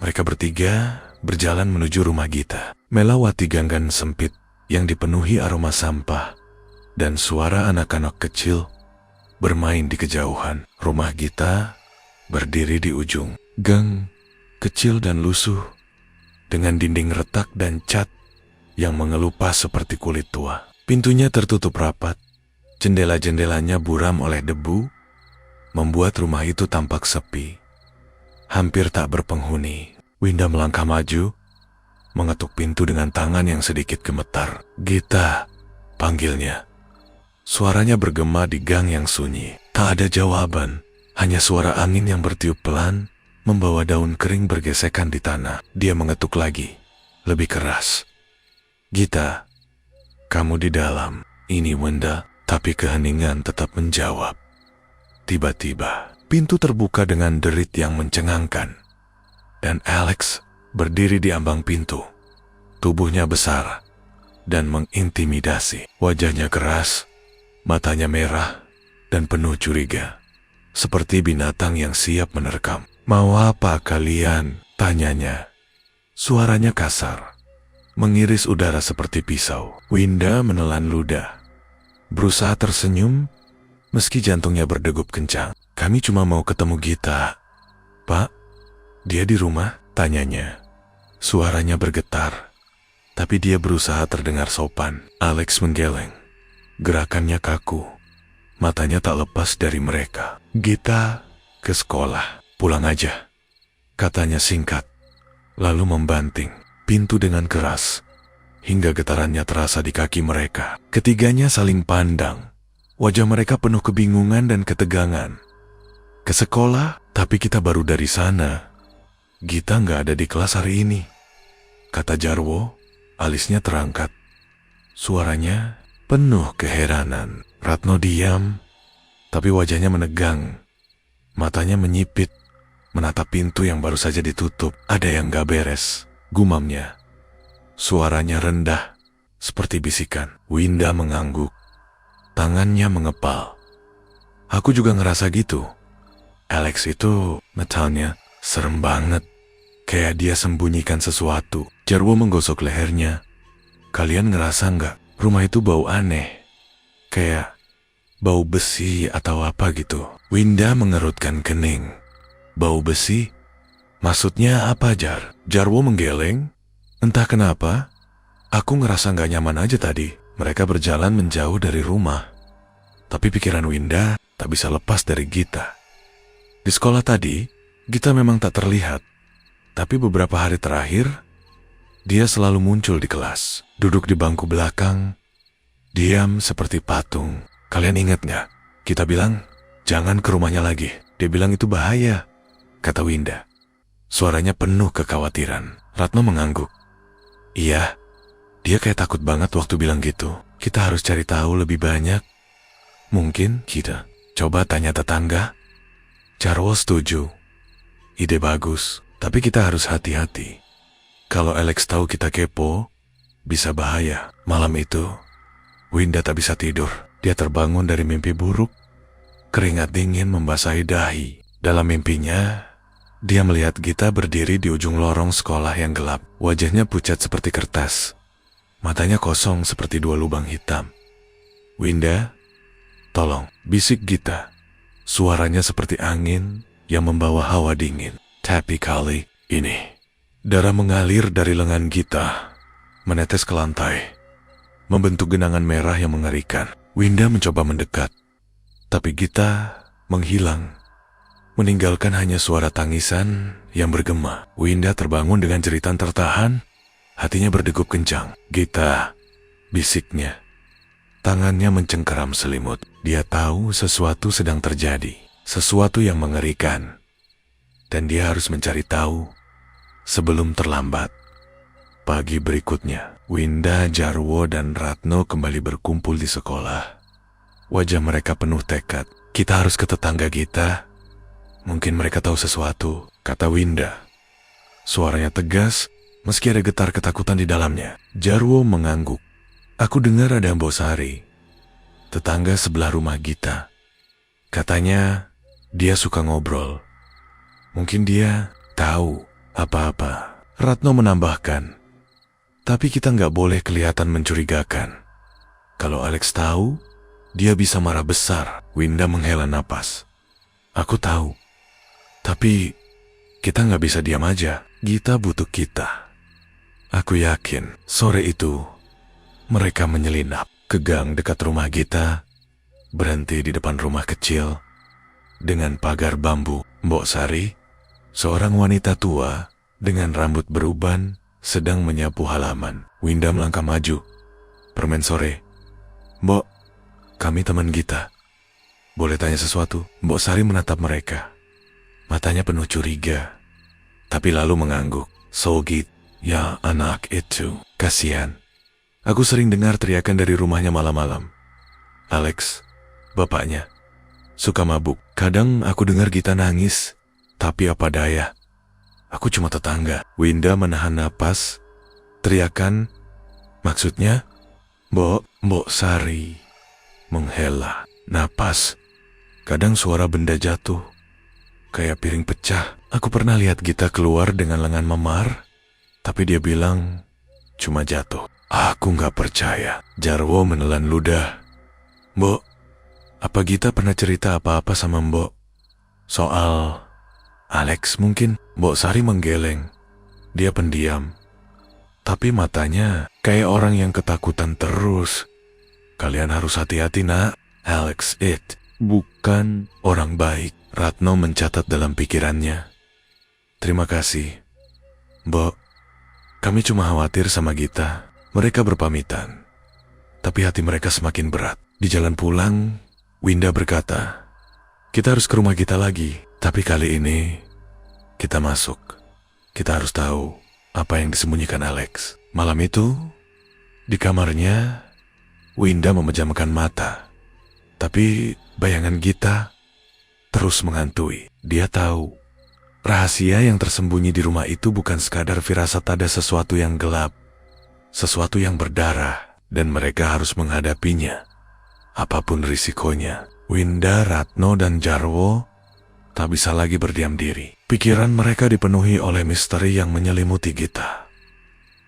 Mereka bertiga berjalan menuju rumah Gita, melewati ganggan sempit yang dipenuhi aroma sampah dan suara anak-anak kecil bermain di kejauhan. Rumah Gita berdiri di ujung gang kecil dan lusuh, dengan dinding retak dan cat yang mengelupas seperti kulit tua. Pintunya tertutup rapat, jendela-jendelanya buram oleh debu, membuat rumah itu tampak sepi, hampir tak berpenghuni. Winda melangkah maju, mengetuk pintu dengan tangan yang sedikit gemetar. Gita, panggilnya. Suaranya bergema di gang yang sunyi. Tak ada jawaban, hanya suara angin yang bertiup pelan, membawa daun kering bergesekan di tanah. Dia mengetuk lagi, lebih keras. Gita, kamu di dalam. Ini Winda, tapi keheningan tetap menjawab. Tiba-tiba, pintu terbuka dengan derit yang mencengangkan. Dan Alex berdiri di ambang pintu. Tubuhnya besar dan mengintimidasi. Wajahnya keras, matanya merah, dan penuh curiga. Seperti binatang yang siap menerkam. Mau apa kalian? Tanyanya. Suaranya kasar, mengiris udara seperti pisau. Winda menelan ludah, berusaha tersenyum, meski jantungnya berdegup kencang. Kami cuma mau ketemu Gita. Pak, dia di rumah? Tanyanya. Suaranya bergetar, tapi dia berusaha terdengar sopan. Alex menggeleng. Gerakannya kaku. Matanya tak lepas dari mereka. Gita ke sekolah. Pulang aja, katanya singkat. Lalu membanting pintu dengan keras, hingga getarannya terasa di kaki mereka. Ketiganya saling pandang. Wajah mereka penuh kebingungan dan ketegangan. Ke sekolah, tapi kita baru dari sana. Gita nggak ada di kelas hari ini, kata Jarwo. Alisnya terangkat. Suaranya penuh keheranan. Ratno diam, tapi wajahnya menegang. Matanya menyipit, menatap pintu yang baru saja ditutup. Ada yang gak beres, gumamnya. Suaranya rendah, seperti bisikan. Winda mengangguk. Tangannya mengepal. Aku juga ngerasa gitu. Alex itu, metalnya, serem banget. Kayak dia sembunyikan sesuatu. Jarwo menggosok lehernya. Kalian ngerasa nggak? Rumah itu bau aneh. Kayak bau besi atau apa gitu. Winda mengerutkan kening. Bau besi? Maksudnya apa, Jar? Jarwo menggeleng. Entah kenapa, aku ngerasa nggak nyaman aja tadi. Mereka berjalan menjauh dari rumah. Tapi pikiran Winda tak bisa lepas dari Gita. Di sekolah tadi, Gita memang tak terlihat. Tapi beberapa hari terakhir, dia selalu muncul di kelas. Duduk di bangku belakang, diam seperti patung. Kalian ingat nggak? Kita bilang, jangan ke rumahnya lagi. Dia bilang itu bahaya, kata Winda. Suaranya penuh kekhawatiran. Ratno mengangguk. Iya, dia kayak takut banget waktu bilang gitu. Kita harus cari tahu lebih banyak. Mungkin kita coba tanya tetangga. Jarwo setuju. Ide bagus, tapi kita harus hati-hati. Kalau Alex tahu kita kepo, bisa bahaya. Malam itu, Winda tak bisa tidur. Dia terbangun dari mimpi buruk. Keringat dingin membasahi dahi. Dalam mimpinya, dia melihat Gita berdiri di ujung lorong sekolah yang gelap. Wajahnya pucat seperti kertas. Matanya kosong seperti dua lubang hitam. Winda, tolong, bisik Gita. Suaranya seperti angin yang membawa hawa dingin. Tapi kali ini, darah mengalir dari lengan Gita, menetes ke lantai, membentuk genangan merah yang mengerikan. Winda mencoba mendekat, tapi Gita menghilang, meninggalkan hanya suara tangisan yang bergema. Winda terbangun dengan jeritan tertahan, hatinya berdegup kencang. Gita, bisiknya. Tangannya mencengkeram selimut. Dia tahu sesuatu sedang terjadi, sesuatu yang mengerikan. Dan dia harus mencari tahu sebelum terlambat. Pagi berikutnya, Winda, Jarwo, dan Ratno kembali berkumpul di sekolah. Wajah mereka penuh tekad. Kita harus ke tetangga Gita. Mungkin mereka tahu sesuatu, kata Winda. Suaranya tegas, meski ada getar ketakutan di dalamnya. Jarwo mengangguk. Aku dengar ada Mbok Sari, tetangga sebelah rumah Gita. Katanya dia suka ngobrol. Mungkin dia tahu apa-apa. Ratno menambahkan, tapi kita nggak boleh kelihatan mencurigakan. Kalau Alex tahu, dia bisa marah besar. Winda menghela napas. Aku tahu, tapi kita nggak bisa diam aja. Gita butuh kita. Aku yakin sore itu mereka menyelinap ke gang dekat rumah Gita, berhenti di depan rumah kecil dengan pagar bambu. Mbok Sari, seorang wanita tua dengan rambut beruban, sedang menyapu halaman. Winda melangkah maju. Permen sore. Mbok, kami teman Gita. Boleh tanya sesuatu? Mbok Sari menatap mereka. Matanya penuh curiga, tapi lalu mengangguk. Sogit, ya anak itu, kasihan. Aku sering dengar teriakan dari rumahnya malam-malam. Alex, bapaknya, suka mabuk. Kadang aku dengar Gita nangis, tapi apa daya. Aku cuma tetangga. Winda menahan napas. Teriakan, maksudnya, Mbok Sari. Menghela napas. Kadang suara benda jatuh, kayak piring pecah. Aku pernah lihat Gita keluar dengan lengan memar, tapi dia bilang cuma jatuh. Aku nggak percaya. Jarwo menelan ludah. Mbok, Apa Gita pernah cerita apa-apa sama Mbok? Soal Alex mungkin? Mbok Sari menggeleng. Dia pendiam. Tapi matanya kayak orang yang ketakutan terus. Kalian harus hati-hati, nak. Alex bukan orang baik. Ratno mencatat dalam pikirannya. Terima kasih. Mbok, kami cuma khawatir sama Gita. Mereka berpamitan. Tapi hati mereka semakin berat. Di jalan pulang, Winda berkata, kita harus ke rumah Gita lagi. Tapi kali ini, kita masuk. Kita harus tahu apa yang disembunyikan Alex. Malam itu, di kamarnya, Winda memejamkan mata. Tapi bayangan Gita terus menghantui. Dia tahu, rahasia yang tersembunyi di rumah itu bukan sekadar firasat ada sesuatu yang gelap. Sesuatu yang berdarah, dan mereka harus menghadapinya. Apapun risikonya, Winda, Ratno, dan Jarwo tak bisa lagi berdiam diri. Pikiran mereka dipenuhi oleh misteri yang menyelimuti Gita.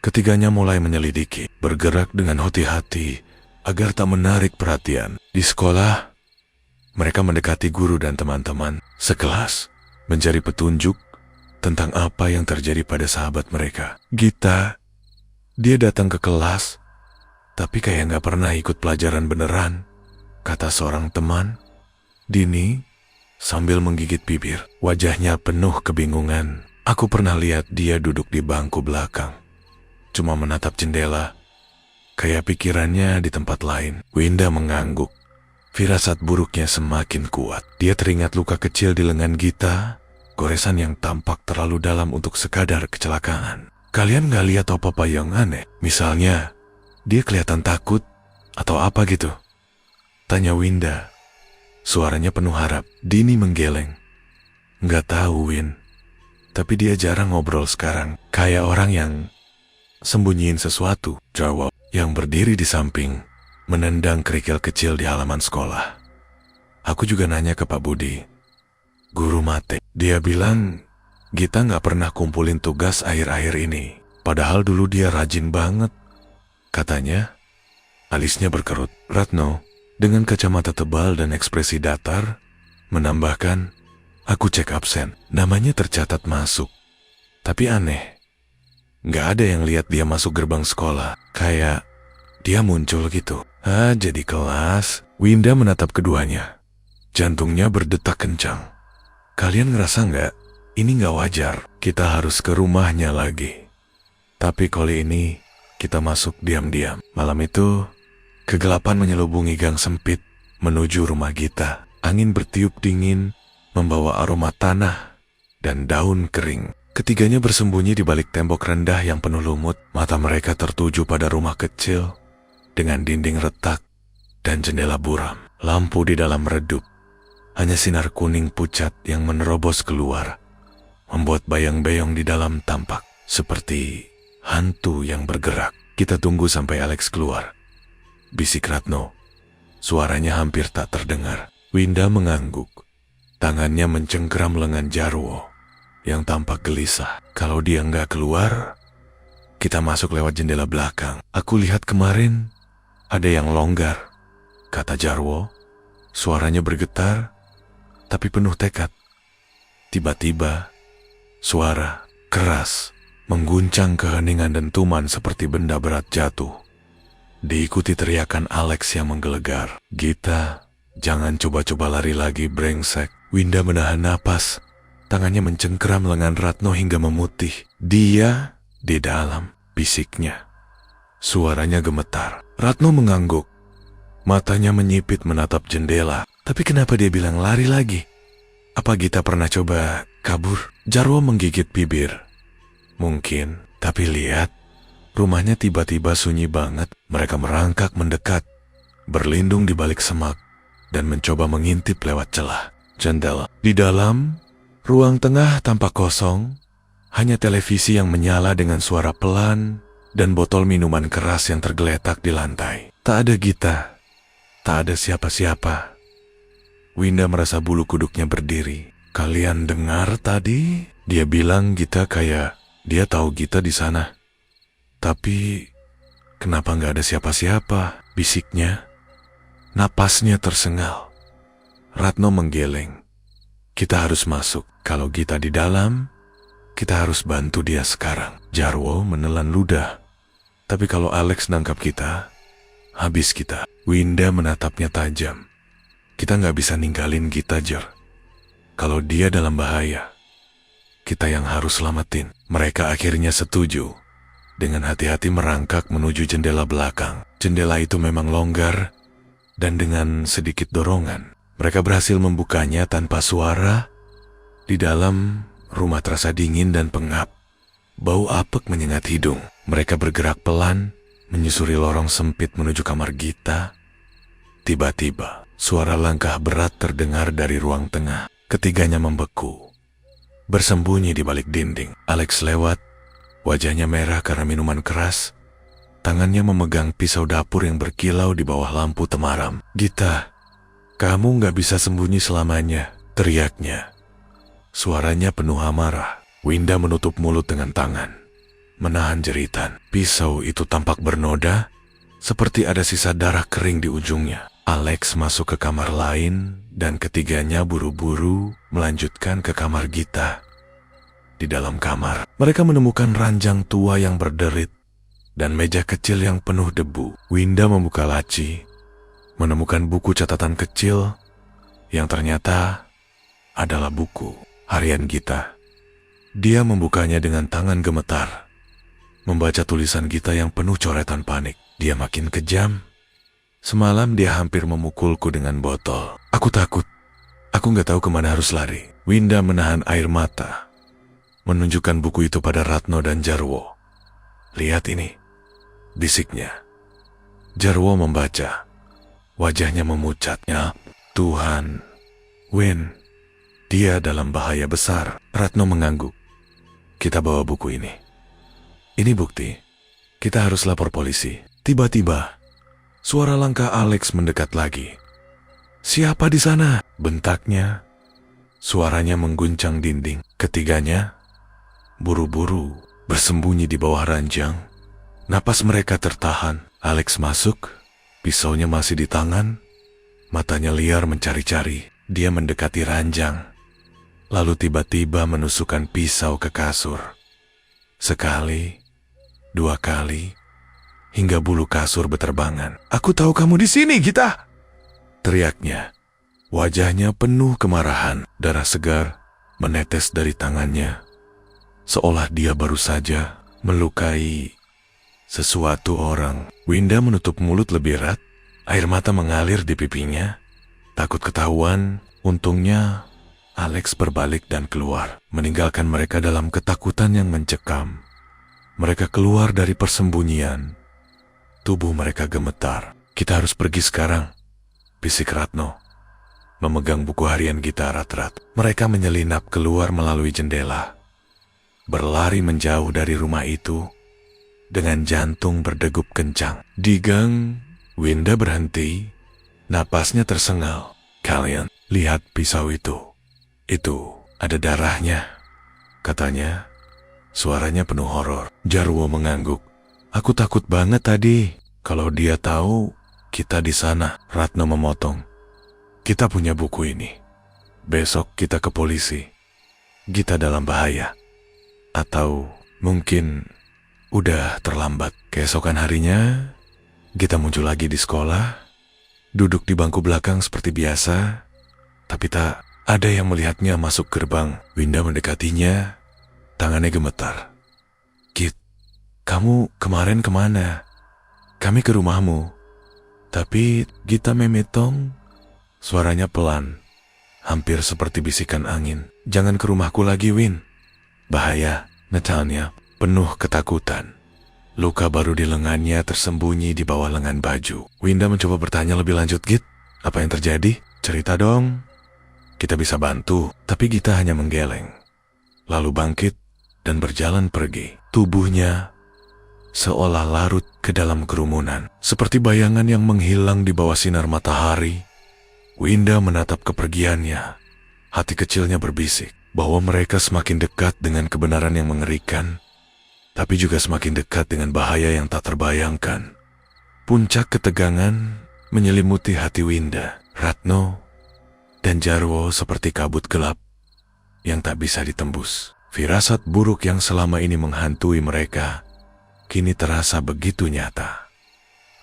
Ketiganya mulai menyelidiki, bergerak dengan hati-hati agar tak menarik perhatian. Di sekolah, mereka mendekati guru dan teman-teman sekelas, mencari petunjuk tentang apa yang terjadi pada sahabat mereka. Gita, dia datang ke kelas, tapi kayak gak pernah ikut pelajaran beneran, kata seorang teman. Dini sambil menggigit bibir, wajahnya penuh kebingungan. Aku pernah lihat dia duduk di bangku belakang, cuma menatap jendela, kayak pikirannya di tempat lain. Winda mengangguk. Firasat buruknya semakin kuat. Dia teringat luka kecil di lengan Gita, goresan yang tampak terlalu dalam untuk sekadar kecelakaan. Kalian gak lihat apa-apa yang aneh? Misalnya, dia kelihatan takut atau apa gitu? Tanya Winda. Suaranya penuh harap. Dini menggeleng. Gak tahu, Win. Tapi dia jarang ngobrol sekarang. Kayak orang yang sembunyiin sesuatu. Jawab yang berdiri di samping, menendang kerikil kecil di halaman sekolah. Aku juga nanya ke Pak Budi, guru mate. Dia bilang Gita gak pernah kumpulin tugas akhir-akhir ini. Padahal dulu dia rajin banget. Katanya, alisnya berkerut. Ratno, dengan kacamata tebal dan ekspresi datar, menambahkan, aku cek absen. Namanya tercatat masuk. Tapi aneh, gak ada yang lihat dia masuk gerbang sekolah. Kayak dia muncul gitu. Jadi kelas. Winda menatap keduanya. Jantungnya berdetak kencang. Kalian ngerasa gak? Ini gak wajar. Kita harus ke rumahnya lagi. Tapi kali ini kita masuk diam-diam. Malam itu, kegelapan menyelubungi gang sempit menuju rumah Gita. Angin bertiup dingin, membawa aroma tanah dan daun kering. Ketiganya bersembunyi di balik tembok rendah yang penuh lumut. Mata mereka tertuju pada rumah kecil dengan dinding retak dan jendela buram. Lampu di dalam redup. Hanya sinar kuning pucat yang menerobos keluar, membuat bayang-bayang di dalam tampak seperti hantu yang bergerak. Kita tunggu sampai Alex keluar, bisik Ratno. Suaranya hampir tak terdengar. Winda mengangguk. Tangannya mencengkeram lengan Jarwo yang tampak gelisah. Kalau dia nggak keluar, kita masuk lewat jendela belakang. Aku lihat kemarin ada yang longgar, kata Jarwo. Suaranya bergetar, tapi penuh tekad. Tiba-tiba, suara keras mengguncang keheningan dentuman seperti benda berat jatuh. Diikuti teriakan Alex yang menggelegar. Gita, jangan coba-coba lari lagi, brengsek. Winda menahan napas. Tangannya mencengkeram lengan Ratno hingga memutih. Dia di dalam, bisiknya. Suaranya gemetar. Ratno mengangguk. Matanya menyipit menatap jendela. Tapi kenapa dia bilang lari lagi? Apa Gita pernah coba kabur? Jarwo menggigit bibir. Mungkin, tapi lihat. Rumahnya tiba-tiba sunyi banget. Mereka merangkak mendekat, berlindung di balik semak, dan mencoba mengintip lewat celah jendela. Di dalam, ruang tengah tampak kosong. Hanya televisi yang menyala dengan suara pelan dan botol minuman keras yang tergeletak di lantai. Tak ada Gita. Tak ada siapa-siapa. Winda merasa bulu kuduknya berdiri. Kalian dengar tadi? Dia bilang Gita kayak dia tahu Gita di sana. Tapi kenapa nggak ada siapa-siapa? Bisiknya. Napasnya tersengal. Ratno menggeleng. Kita harus masuk. Kalau Gita di dalam, kita harus bantu dia sekarang. Jarwo menelan ludah. Tapi kalau Alex nangkap kita, habis kita. Winda menatapnya tajam. Kita nggak bisa ninggalin Gita, Jer. Kalau dia dalam bahaya, kita yang harus selamatin. Mereka akhirnya setuju. Dengan hati-hati merangkak menuju jendela belakang. Jendela itu memang longgar, dan dengan sedikit dorongan, mereka berhasil membukanya tanpa suara. Di dalam, rumah terasa dingin dan pengap. Bau apek menyengat hidung. Mereka bergerak pelan, menyusuri lorong sempit menuju kamar Gita. Tiba-tiba, suara langkah berat terdengar dari ruang tengah. Ketiganya membeku, bersembunyi di balik dinding. Alex lewat, wajahnya merah karena minuman keras. Tangannya memegang pisau dapur yang berkilau di bawah lampu temaram. Gita, kamu nggak bisa sembunyi selamanya, teriaknya. Suaranya penuh amarah. Winda menutup mulut dengan tangan, menahan jeritan. Pisau itu tampak bernoda, seperti ada sisa darah kering di ujungnya. Alex masuk ke kamar lain, dan ketiganya buru-buru melanjutkan ke kamar Gita. Di dalam kamar, mereka menemukan ranjang tua yang berderit, dan meja kecil yang penuh debu. Winda membuka laci, menemukan buku catatan kecil, yang ternyata adalah buku harian Gita. Dia membukanya dengan tangan gemetar, membaca tulisan Gita yang penuh coretan panik. Dia makin kejam. Semalam dia hampir memukulku dengan botol. Aku takut. Aku nggak tahu kemana harus lari. Winda menahan air mata, menunjukkan buku itu pada Ratno dan Jarwo. Lihat ini, bisiknya. Jarwo membaca. Wajahnya memucat. Ya, Tuhan. Win, dia dalam bahaya besar. Ratno mengangguk. Kita bawa buku ini. Ini bukti. Kita harus lapor polisi. Tiba-tiba, suara langkah Alex mendekat lagi. Siapa di sana? Bentaknya. Suaranya mengguncang dinding. Ketiganya buru-buru bersembunyi di bawah ranjang. Napas mereka tertahan. Alex masuk, pisaunya masih di tangan. Matanya liar mencari-cari. Dia mendekati ranjang, lalu tiba-tiba menusukkan pisau ke kasur. Sekali, dua kali, hingga bulu kasur berterbangan. Aku tahu kamu di sini, Gita! Teriaknya. Wajahnya penuh kemarahan. Darah segar menetes dari tangannya, seolah dia baru saja melukai sesuatu orang. Winda menutup mulut lebih erat. Air mata mengalir di pipinya. Takut ketahuan, untungnya Alex berbalik dan keluar, meninggalkan mereka dalam ketakutan yang mencekam. Mereka keluar dari persembunyian. Tubuh mereka gemetar. Kita harus pergi sekarang, bisik Ratno, memegang buku harian Gita erat-erat. Mereka menyelinap keluar melalui jendela, berlari menjauh dari rumah itu dengan jantung berdegup kencang. Di gang, Winda berhenti, napasnya tersengal. Kalian lihat pisau itu. Itu ada darahnya, katanya. Suaranya penuh horor. Jarwo mengangguk. Aku takut banget tadi. Kalau dia tahu kita di sana. Ratno memotong. Kita punya buku ini. Besok kita ke polisi. Gita dalam bahaya. Atau mungkin udah terlambat. Keesokan harinya, Gita muncul lagi di sekolah. Duduk di bangku belakang seperti biasa. Tapi tak ada yang melihatnya masuk gerbang. Winda mendekatinya. Tangannya gemetar. Git, kamu kemarin kemana? Kami ke rumahmu. Tapi Gita memetong. Suaranya pelan, hampir seperti bisikan angin. Jangan ke rumahku lagi, Win. Bahaya, Natalia, penuh ketakutan. Luka baru di lengannya tersembunyi di bawah lengan baju. Winda mencoba bertanya lebih lanjut. Git, apa yang terjadi? Cerita dong. Kita bisa bantu. Tapi Gita hanya menggeleng, lalu bangkit dan berjalan pergi. Tubuhnya seolah larut ke dalam kerumunan, seperti bayangan yang menghilang di bawah sinar matahari. Winda menatap kepergiannya. Hati kecilnya berbisik bahwa mereka semakin dekat dengan kebenaran yang mengerikan, tapi juga semakin dekat dengan bahaya yang tak terbayangkan. Puncak ketegangan menyelimuti hati Winda. Ratno, dan Jarwo seperti kabut gelap yang tak bisa ditembus. Firasat buruk yang selama ini menghantui mereka kini terasa begitu nyata,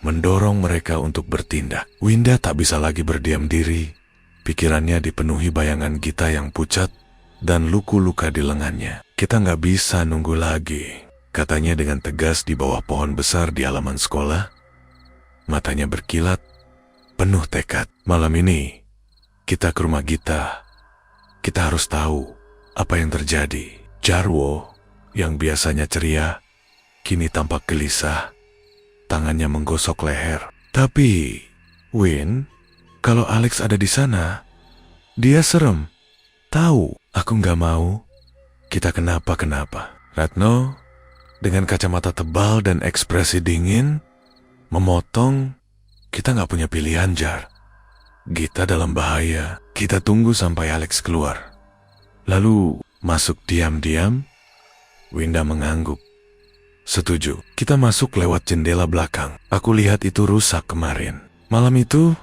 mendorong mereka untuk bertindak. Winda tak bisa lagi berdiam diri. Pikirannya dipenuhi bayangan Gita yang pucat dan luka-luka di lengannya. "Kita nggak bisa nunggu lagi," katanya dengan tegas di bawah pohon besar di halaman sekolah. Matanya berkilat, penuh tekad. "Malam ini, kita ke rumah Gita. Kita harus tahu apa yang terjadi." Jarwo, yang biasanya ceria, kini tampak gelisah. Tangannya menggosok leher. "Tapi, Win, kalau Alex ada di sana, dia serem. Tahu, aku nggak mau kita kenapa-kenapa." Ratno, dengan kacamata tebal dan ekspresi dingin, memotong, "Kita nggak punya pilihan, Jar. Gita dalam bahaya. Kita tunggu sampai Alex keluar, lalu masuk diam-diam." Winda mengangguk. "Setuju, kita masuk lewat jendela belakang. Aku lihat itu rusak kemarin." Malam itu,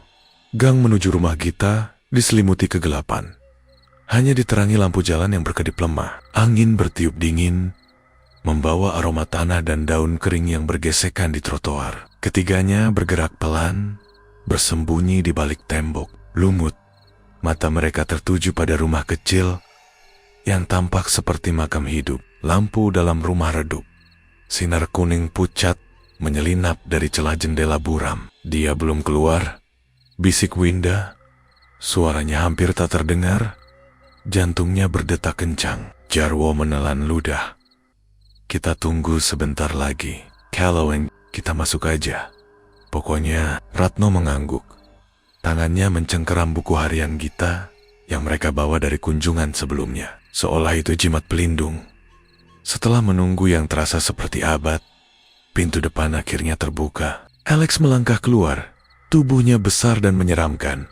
gang menuju rumah Gita diselimuti kegelapan. Hanya diterangi lampu jalan yang berkedip lemah. Angin bertiup dingin, membawa aroma tanah dan daun kering yang bergesekan di trotoar. Ketiganya bergerak pelan, bersembunyi di balik tembok. Lumut, mata mereka tertuju pada rumah kecil yang tampak seperti makam hidup. Lampu dalam rumah redup. Sinar kuning pucat menyelinap dari celah jendela buram. "Dia belum keluar," bisik Winda. Suaranya hampir tak terdengar. Jantungnya berdetak kencang. Jarwo menelan ludah. "Kita tunggu sebentar lagi. Kalau kita masuk aja." Pokoknya, Ratno mengangguk. Tangannya mencengkeram buku harian Gita yang mereka bawa dari kunjungan sebelumnya, seolah itu jimat pelindung. Setelah menunggu yang terasa seperti abad, pintu depan akhirnya terbuka. Alex melangkah keluar. Tubuhnya besar dan menyeramkan.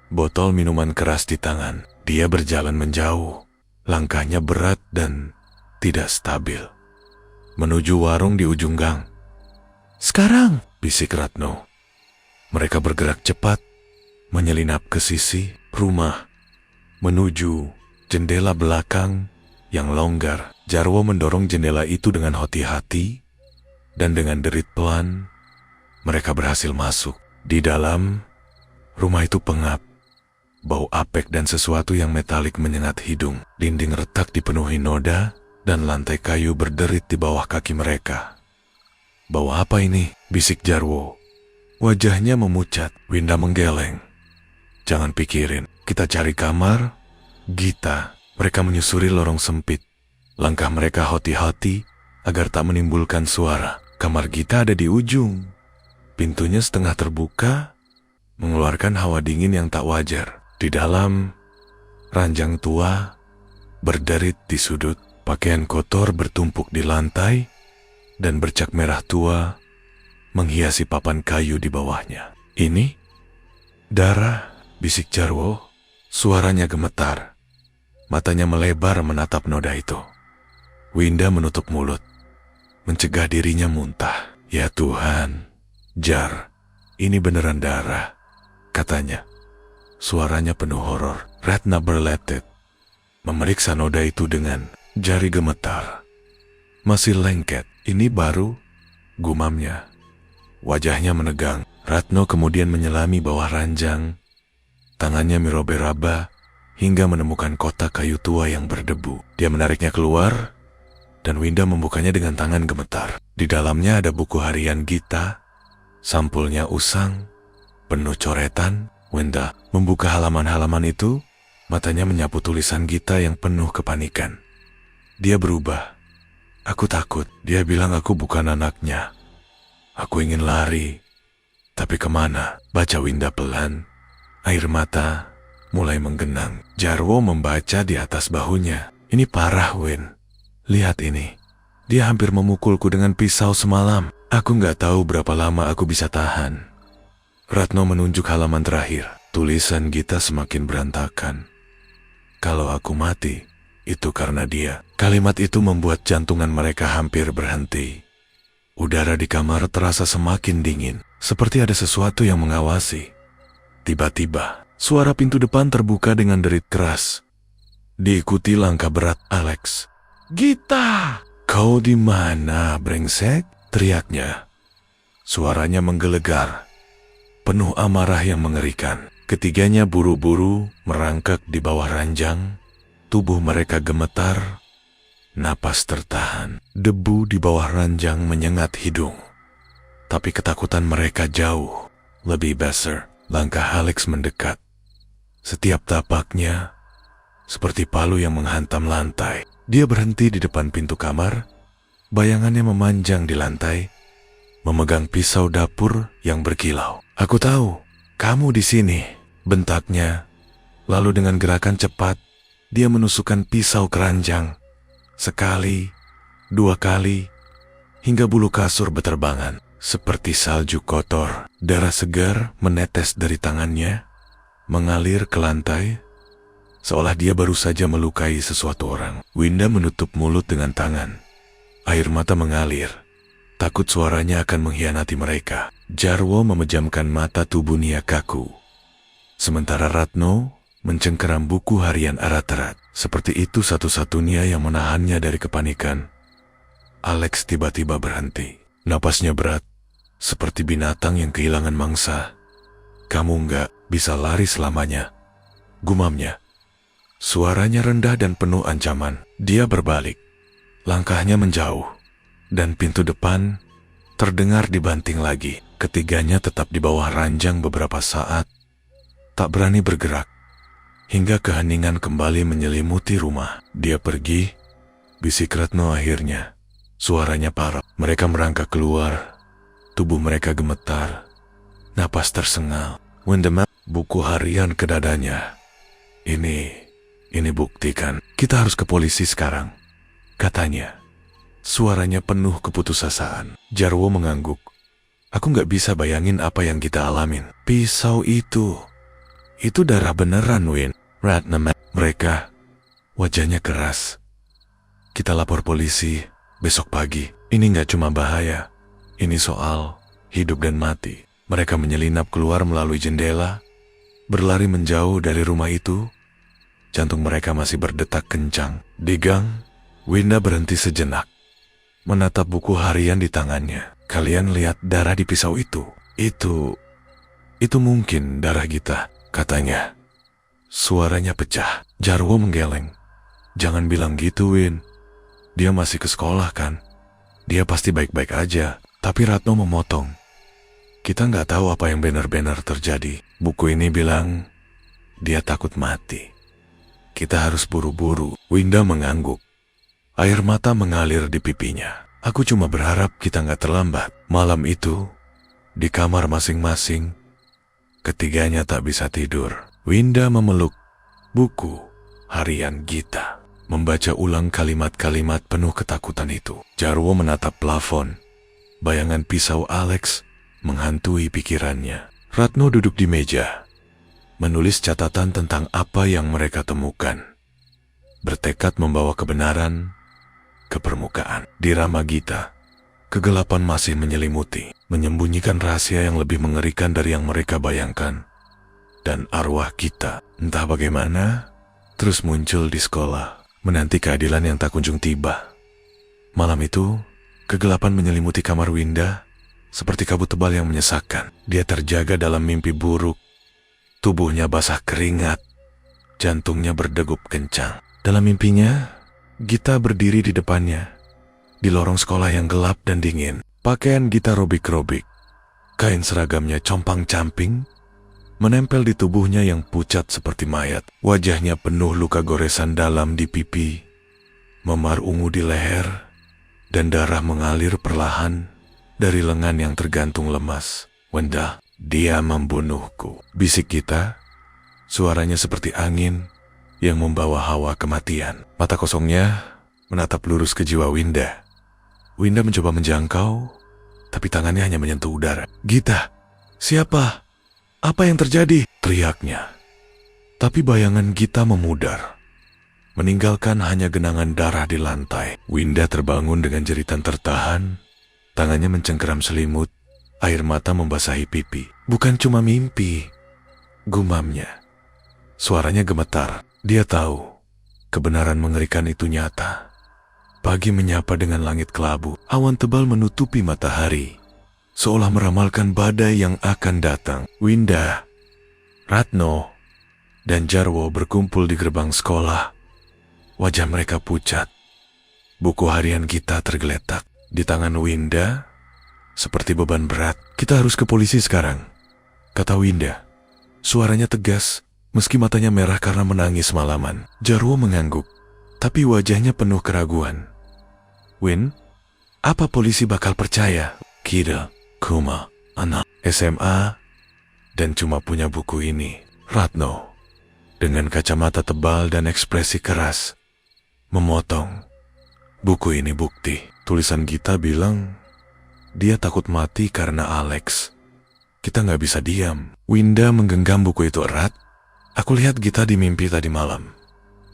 Botol minuman keras di tangan. Dia berjalan menjauh. Langkahnya berat dan tidak stabil. Menuju warung di ujung gang. "Sekarang!" bisik Ratno. Mereka bergerak cepat, menyelinap ke sisi rumah, menuju jendela belakang yang longgar. Jarwo mendorong jendela itu dengan hati-hati, dan dengan derit pelan, mereka berhasil masuk. Di dalam, rumah itu pengap. Bau apek dan sesuatu yang metalik menyengat hidung. Dinding retak dipenuhi noda, dan lantai kayu berderit di bawah kaki mereka. "Bau apa ini?" bisik Jarwo. Wajahnya memucat. Winda menggeleng. "Jangan pikirin, kita cari kamar Gita." Mereka menyusuri lorong sempit. Langkah mereka hati-hati agar tak menimbulkan suara. Kamar Gita ada di ujung. Pintunya setengah terbuka, mengeluarkan hawa dingin yang tak wajar. Di dalam, ranjang tua berderit di sudut. Pakaian kotor bertumpuk di lantai, dan bercak merah tua menghiasi papan kayu di bawahnya. "Ini darah," bisik Jarwo. Suaranya gemetar. Matanya melebar menatap noda itu. Winda menutup mulut, mencegah dirinya muntah. "Ya Tuhan, Jar, ini beneran darah," katanya. Suaranya penuh horor. Ratna berletet, memeriksa noda itu dengan jari gemetar. "Masih lengket. Ini baru," gumamnya. Wajahnya menegang. Ratno kemudian menyelami bawah ranjang. Tangannya meraba-raba hingga menemukan kotak kayu tua yang berdebu. Dia menariknya keluar, dan Winda membukanya dengan tangan gemetar. Di dalamnya ada buku harian Gita. Sampulnya usang, penuh coretan. Winda membuka halaman-halaman itu, matanya menyapu tulisan Gita yang penuh kepanikan. Dia berubah. "Aku takut. Dia bilang aku bukan anaknya. Aku ingin lari. Tapi kemana?" Baca Winda pelan. Air mata mulai menggenang. Jarwo membaca di atas bahunya. "Ini parah, Win. Lihat ini. Dia hampir memukulku dengan pisau semalam. Aku nggak tahu berapa lama aku bisa tahan." Ratno menunjuk halaman terakhir. Tulisan Gita semakin berantakan. "Kalau aku mati, itu karena dia." Kalimat itu membuat jantungan mereka hampir berhenti. Udara di kamar terasa semakin dingin, seperti ada sesuatu yang mengawasi. Tiba-tiba, Suara pintu depan terbuka dengan derit keras. Diikuti langkah berat Alex. "Gita! Kau di mana, brengsek?" teriaknya. Suaranya menggelegar, penuh amarah yang mengerikan. Ketiganya buru-buru merangkak di bawah ranjang. Tubuh mereka gemetar, napas tertahan. Debu di bawah ranjang menyengat hidung. Tapi ketakutan mereka jauh lebih besar. Langkah Alex mendekat. Setiap tapaknya seperti palu yang menghantam lantai. Dia berhenti di depan pintu kamar. Bayangannya memanjang di lantai, memegang pisau dapur yang berkilau. "Aku tahu, kamu di sini," bentaknya. Lalu dengan gerakan cepat, dia menusukkan pisau ke ranjang. Sekali, dua kali, hingga bulu kasur berterbangan. Seperti salju kotor, darah segar menetes dari tangannya, mengalir ke lantai, seolah dia baru saja melukai sesuatu orang. Winda menutup mulut dengan tangan. Air mata mengalir. Takut suaranya akan mengkhianati mereka. Jarwo memejamkan mata, tubuhnya kaku. Sementara Ratno mencengkeram buku harian erat-erat. Seperti itu satu-satunya yang menahannya dari kepanikan. Alex tiba-tiba berhenti. Napasnya berat, seperti binatang yang kehilangan mangsa. "Kamu nggak bisa lari selamanya," gumamnya. Suaranya rendah dan penuh ancaman. Dia berbalik. Langkahnya menjauh, dan pintu depan terdengar dibanting lagi. Ketiganya tetap di bawah ranjang beberapa saat, tak berani bergerak, hingga keheningan kembali menyelimuti rumah. "Dia pergi," bisik Ratno akhirnya. Suaranya parau. Mereka merangkak keluar, tubuh mereka gemetar, napas tersengal. Winda buku harian ke dadanya. Ini buktikan. "Kita harus ke polisi sekarang," katanya. Suaranya penuh keputusasaan. Jarwo mengangguk. "Aku nggak bisa bayangin apa yang kita alamin." "Pisau itu darah beneran, Win." Ratna. Mereka wajahnya keras. "Kita lapor polisi besok pagi. Ini nggak cuma bahaya, ini soal hidup dan mati." Mereka menyelinap keluar melalui jendela, berlari menjauh dari rumah itu. Jantung mereka masih berdetak kencang. Di gang, Winda berhenti sejenak, menatap buku harian di tangannya. "Kalian lihat darah di pisau itu? Itu mungkin darah Gita," katanya. Suaranya pecah. Jarwo menggeleng. "Jangan bilang gitu, Win. Dia masih ke sekolah kan? Dia pasti baik-baik aja." Tapi Ratno memotong. "Kita nggak tahu apa yang benar-benar terjadi. Buku ini bilang dia takut mati. Kita harus buru-buru." Winda mengangguk. Air mata mengalir di pipinya. "Aku cuma berharap kita nggak terlambat." Malam itu, di kamar masing-masing, ketiganya tak bisa tidur. Winda memeluk buku harian Gita, membaca ulang kalimat-kalimat penuh ketakutan itu. Jarwo menatap plafon. Bayangan pisau Alex menghantui pikirannya. Ratno duduk di meja, menulis catatan tentang apa yang mereka temukan, bertekad membawa kebenaran ke permukaan. Di Rama Gita, kegelapan masih menyelimuti, menyembunyikan rahasia yang lebih mengerikan dari yang mereka bayangkan. Dan arwah Gita, entah bagaimana, terus muncul di sekolah, menanti keadilan yang tak kunjung tiba. Malam itu, kegelapan menyelimuti kamar Winda, seperti kabut tebal yang menyesakkan. Dia terjaga dalam mimpi buruk. Tubuhnya basah keringat, jantungnya berdegup kencang. Dalam mimpinya, Gita berdiri di depannya, di lorong sekolah yang gelap dan dingin. Pakaian Gita robik-robik, kain seragamnya compang-camping, menempel di tubuhnya yang pucat seperti mayat. Wajahnya penuh luka goresan dalam di pipi, memar ungu di leher, dan darah mengalir perlahan dari lengan yang tergantung lemas. "Wenda, dia membunuhku," bisik Gita. Suaranya seperti angin yang membawa hawa kematian. Mata kosongnya menatap lurus ke jiwa Winda. Winda mencoba menjangkau, tapi tangannya hanya menyentuh udara. "Gita, siapa? Apa yang terjadi?" teriaknya. Tapi bayangan Gita memudar, meninggalkan hanya genangan darah di lantai. Winda terbangun dengan jeritan tertahan, tangannya mencengkeram selimut, air mata membasahi pipi. "Bukan cuma mimpi," gumamnya. Suaranya gemetar. Dia tahu kebenaran mengerikan itu nyata. Pagi menyapa dengan langit kelabu. Awan tebal menutupi matahari, seolah meramalkan badai yang akan datang. Winda, Ratno, dan Jarwo berkumpul di gerbang sekolah. Wajah mereka pucat. Buku harian kita tergeletak di tangan Winda seperti beban berat. Kita harus ke polisi sekarang, kata Winda. Suaranya tegas, meski matanya merah karena menangis malaman. Jarwo mengangguk, tapi wajahnya penuh keraguan. Win, apa polisi bakal percaya? Kita, Kuma, anak SMA, dan cuma punya buku ini. Ratno, dengan kacamata tebal dan ekspresi keras, memotong. Buku ini bukti. Tulisan Gita bilang dia takut mati karena Alex. Kita nggak bisa diam. Winda menggenggam buku itu erat. Aku lihat Gita di mimpi tadi malam.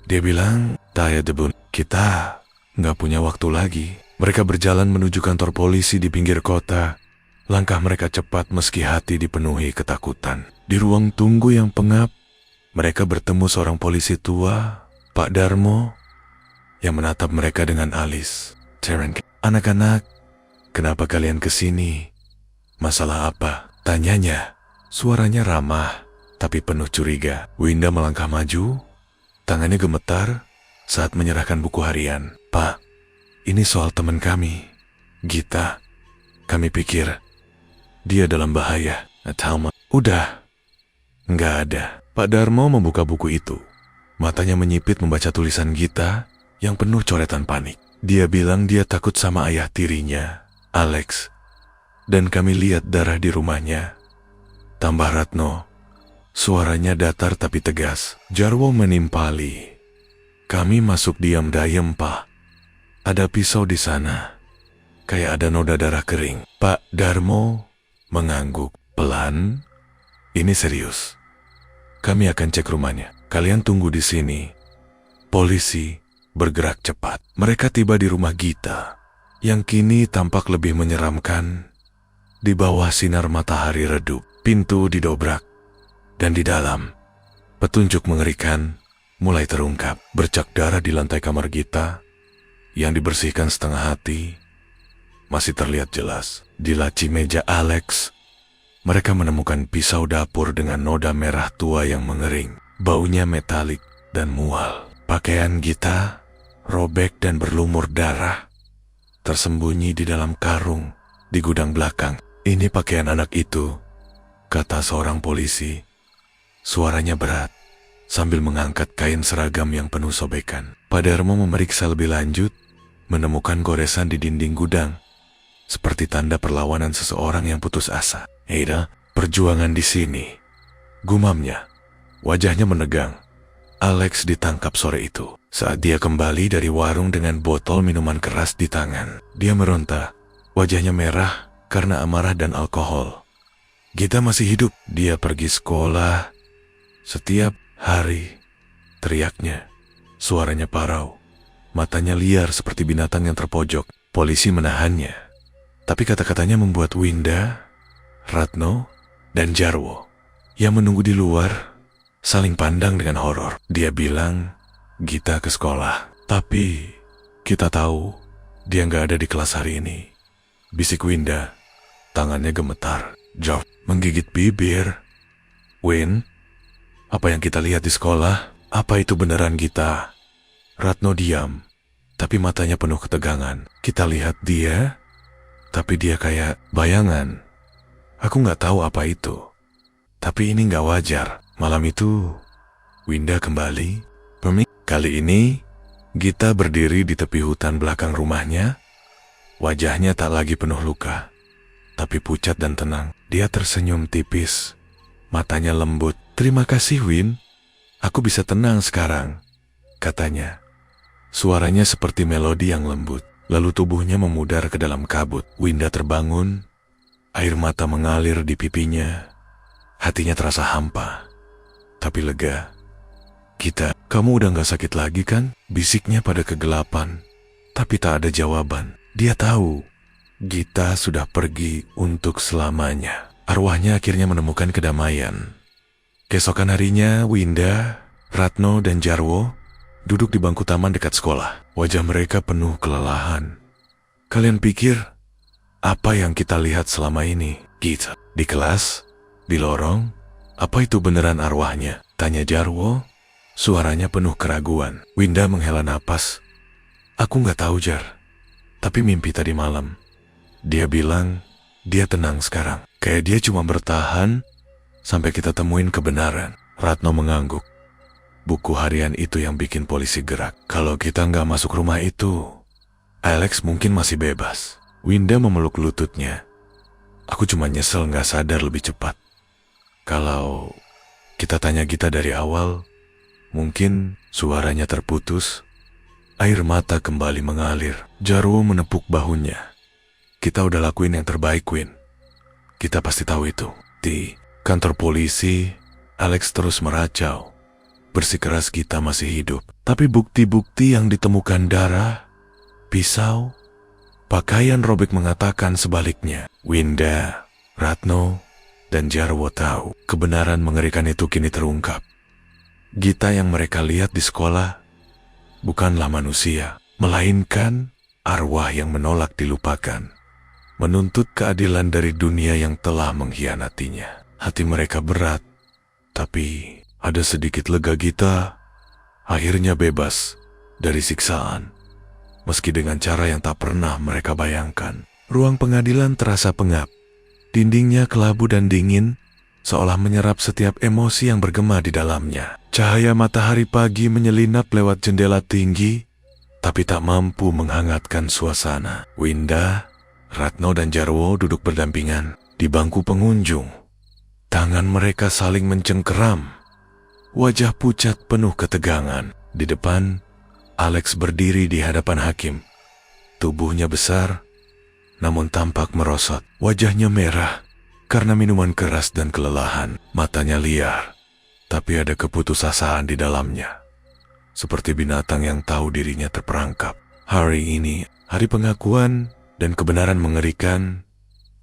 Dia bilang, "Taya debun, kita nggak punya waktu lagi." Mereka berjalan menuju kantor polisi di pinggir kota. Langkah mereka cepat meski hati dipenuhi ketakutan. Di ruang tunggu yang pengap, mereka bertemu seorang polisi tua, Pak Darmo, yang menatap mereka dengan alis. "Terence, anak-anak, kenapa kalian kesini? Masalah apa?" tanyanya. Suaranya ramah, tapi penuh curiga. Winda melangkah maju, tangannya gemetar saat menyerahkan buku harian. "Pak, ini soal teman kami, Gita. Kami pikir dia dalam bahaya." Atau udah, nggak ada. Pak Darmo membuka buku itu. Matanya menyipit membaca tulisan Gita yang penuh coretan panik. Dia bilang dia takut sama ayah tirinya, Alex. Dan kami lihat darah di rumahnya. Tambah Ratno. Suaranya datar tapi tegas. Jarwo menimpali. "Kami masuk diam-diam, Pak. Ada pisau di sana. Kayak ada noda darah kering." Pak Darmo mengangguk. "Pelan. Ini serius. Kami akan cek rumahnya. Kalian tunggu di sini." Polisi bergerak cepat. Mereka tiba di rumah Gita, yang kini tampak lebih menyeramkan. Di bawah sinar matahari redup, pintu didobrak, dan di dalam, petunjuk mengerikan mulai terungkap. Bercak darah di lantai kamar Gita, yang dibersihkan setengah hati, masih terlihat jelas. Di laci meja Alex, mereka menemukan pisau dapur dengan noda merah tua yang mengering. Baunya metalik dan mual. Pakaian Gita robek dan berlumur darah, tersembunyi di dalam karung di gudang belakang. "Ini pakaian anak itu," kata seorang polisi. Suaranya berat, sambil mengangkat kain seragam yang penuh sobekan. Pak Darmo memeriksa lebih lanjut, menemukan goresan di dinding gudang, seperti tanda perlawanan seseorang yang putus asa. "Eida, perjuangan di sini," gumamnya. Wajahnya menegang. Alex ditangkap sore itu. Saat dia kembali dari warung dengan botol minuman keras di tangan, dia meronta. Wajahnya merah karena amarah dan alkohol. "Gita masih hidup. Dia pergi sekolah setiap hari," teriaknya. Suaranya parau. Matanya liar seperti binatang yang terpojok. Polisi menahannya. Tapi kata-katanya membuat Winda, Ratno, dan Jarwo yang menunggu di luar saling pandang dengan horor. Dia bilang, "Gita ke sekolah, tapi kita tahu dia nggak ada di kelas hari ini," bisik Winda. Tangannya gemetar. Joff menggigit bibir. "Win, apa yang kita lihat di sekolah? Apa itu beneran Gita?" Ratno diam, tapi matanya penuh ketegangan. "Kita lihat dia, tapi dia kayak bayangan. Aku nggak tahu apa itu. Tapi ini nggak wajar." Malam itu, Winda kembali. Kali ini, Gita berdiri di tepi hutan belakang rumahnya. Wajahnya tak lagi penuh luka, tapi pucat dan tenang. Dia tersenyum tipis. Matanya lembut. "Terima kasih, Win. Aku bisa tenang sekarang," katanya. Suaranya seperti melodi yang lembut. Lalu tubuhnya memudar ke dalam kabut. Winda terbangun. Air mata mengalir di pipinya. Hatinya terasa hampa, tapi lega. "Gita, kamu udah gak sakit lagi kan?" bisiknya pada kegelapan. Tapi tak ada jawaban. Dia tahu Gita sudah pergi untuk selamanya. Arwahnya akhirnya menemukan kedamaian. Keesokan harinya, Winda, Ratno, dan Jarwo duduk di bangku taman dekat sekolah. Wajah mereka penuh kelelahan. Kalian pikir, apa yang kita lihat selama ini? Kita di kelas, di lorong, apa itu beneran arwahnya? Tanya Jarwo, suaranya penuh keraguan. Winda menghela napas. Aku nggak tahu, Jar. Tapi mimpi tadi malam. Dia bilang, dia tenang sekarang. Kayak dia cuma bertahan sampai kita temuin kebenaran. Ratno mengangguk. Buku harian itu yang bikin polisi gerak. Kalau kita nggak masuk rumah itu, Alex mungkin masih bebas. Winda memeluk lututnya. Aku cuma nyesel nggak sadar lebih cepat. Kalau kita tanya Gita dari awal, mungkin suaranya terputus. Air mata kembali mengalir. Jarwo menepuk bahunya. Kita udah lakuin yang terbaik, Win. Kita pasti tahu itu. Di kantor polisi, Alex terus meracau. Bersikeras Gita masih hidup. Tapi bukti-bukti yang ditemukan darah, pisau, pakaian robek mengatakan sebaliknya. Winda, Ratno, dan Jarwo tahu kebenaran mengerikan itu kini terungkap. Gita yang mereka lihat di sekolah bukanlah manusia, melainkan arwah yang menolak dilupakan, menuntut keadilan dari dunia yang telah mengkhianatinya. Hati mereka berat, tapi ada sedikit lega. Gita akhirnya bebas dari siksaan, meski dengan cara yang tak pernah mereka bayangkan. Ruang pengadilan terasa pengap, dindingnya kelabu dan dingin, seolah menyerap setiap emosi yang bergema di dalamnya. Cahaya matahari pagi menyelinap lewat jendela tinggi, tapi tak mampu menghangatkan suasana. Winda, Ratno, dan Jarwo duduk berdampingan di bangku pengunjung. Tangan mereka saling mencengkeram. Wajah pucat penuh ketegangan. Di depan, Alex berdiri di hadapan hakim. Tubuhnya besar, namun tampak merosot. Wajahnya merah karena minuman keras dan kelelahan. Matanya liar, tapi ada keputusasaan di dalamnya. Seperti binatang yang tahu dirinya terperangkap. Hari ini, hari pengakuan dan kebenaran mengerikan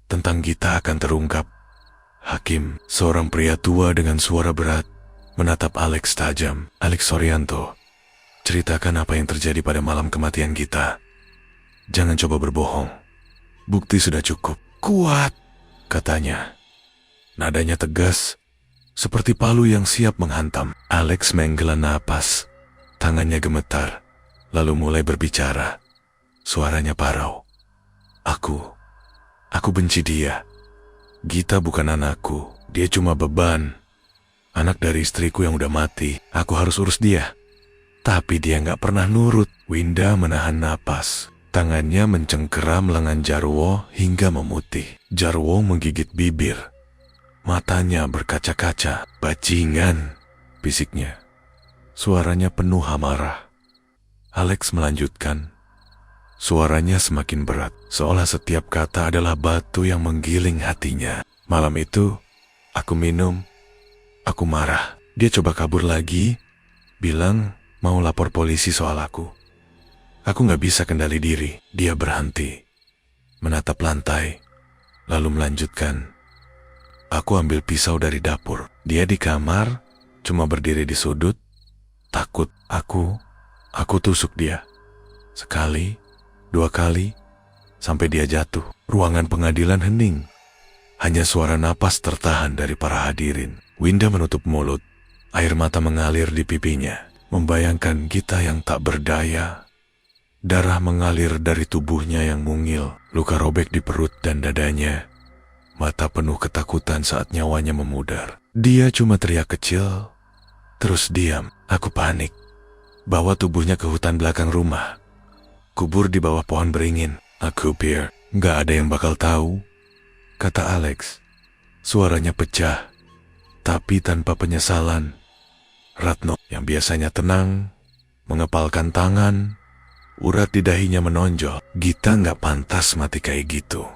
tentang Gita akan terungkap. Hakim, seorang pria tua dengan suara berat, menatap Alex tajam. Alex Sorianto, ceritakan apa yang terjadi pada malam kematian Gita. Jangan coba berbohong. Bukti sudah cukup. Kuat, katanya. Nadanya tegas, seperti palu yang siap menghantam. Alex menghela napas. Tangannya gemetar, lalu mulai berbicara. Suaranya parau. Aku benci dia. Gita bukan anakku, dia cuma beban. Anak dari istriku yang udah mati, aku harus urus dia. Tapi dia nggak pernah nurut. Winda menahan napas. Tangannya mencengkeram lengan Jarwo hingga memutih. Jarwo menggigit bibir. Matanya berkaca-kaca. Bajingan, bisiknya. Suaranya penuh amarah. Alex melanjutkan. Suaranya semakin berat, seolah setiap kata adalah batu yang menggiling hatinya. Malam itu, aku minum, aku marah. Dia coba kabur lagi, bilang mau lapor polisi soal aku. Aku gak bisa kendali diri. Dia berhenti, menatap lantai, lalu melanjutkan. Aku ambil pisau dari dapur. Dia di kamar, cuma berdiri di sudut, takut. Aku tusuk dia. Sekali, 2 kali, sampai dia jatuh. Ruangan pengadilan hening. Hanya suara napas tertahan dari para hadirin. Winda menutup mulut. Air mata mengalir di pipinya. Membayangkan Gita yang tak berdaya. Darah mengalir dari tubuhnya yang mungil. Luka robek di perut dan dadanya. Mata penuh ketakutan saat nyawanya memudar. Dia cuma teriak kecil, terus diam. Aku panik. Bawa tubuhnya ke hutan belakang rumah. Kubur di bawah pohon beringin. Aku pikir gak ada yang bakal tahu, kata Alex. Suaranya pecah, tapi tanpa penyesalan. Ratno yang biasanya tenang, mengepalkan tangan, urat di dahinya menonjol. Gita gak pantas mati kayak gitu,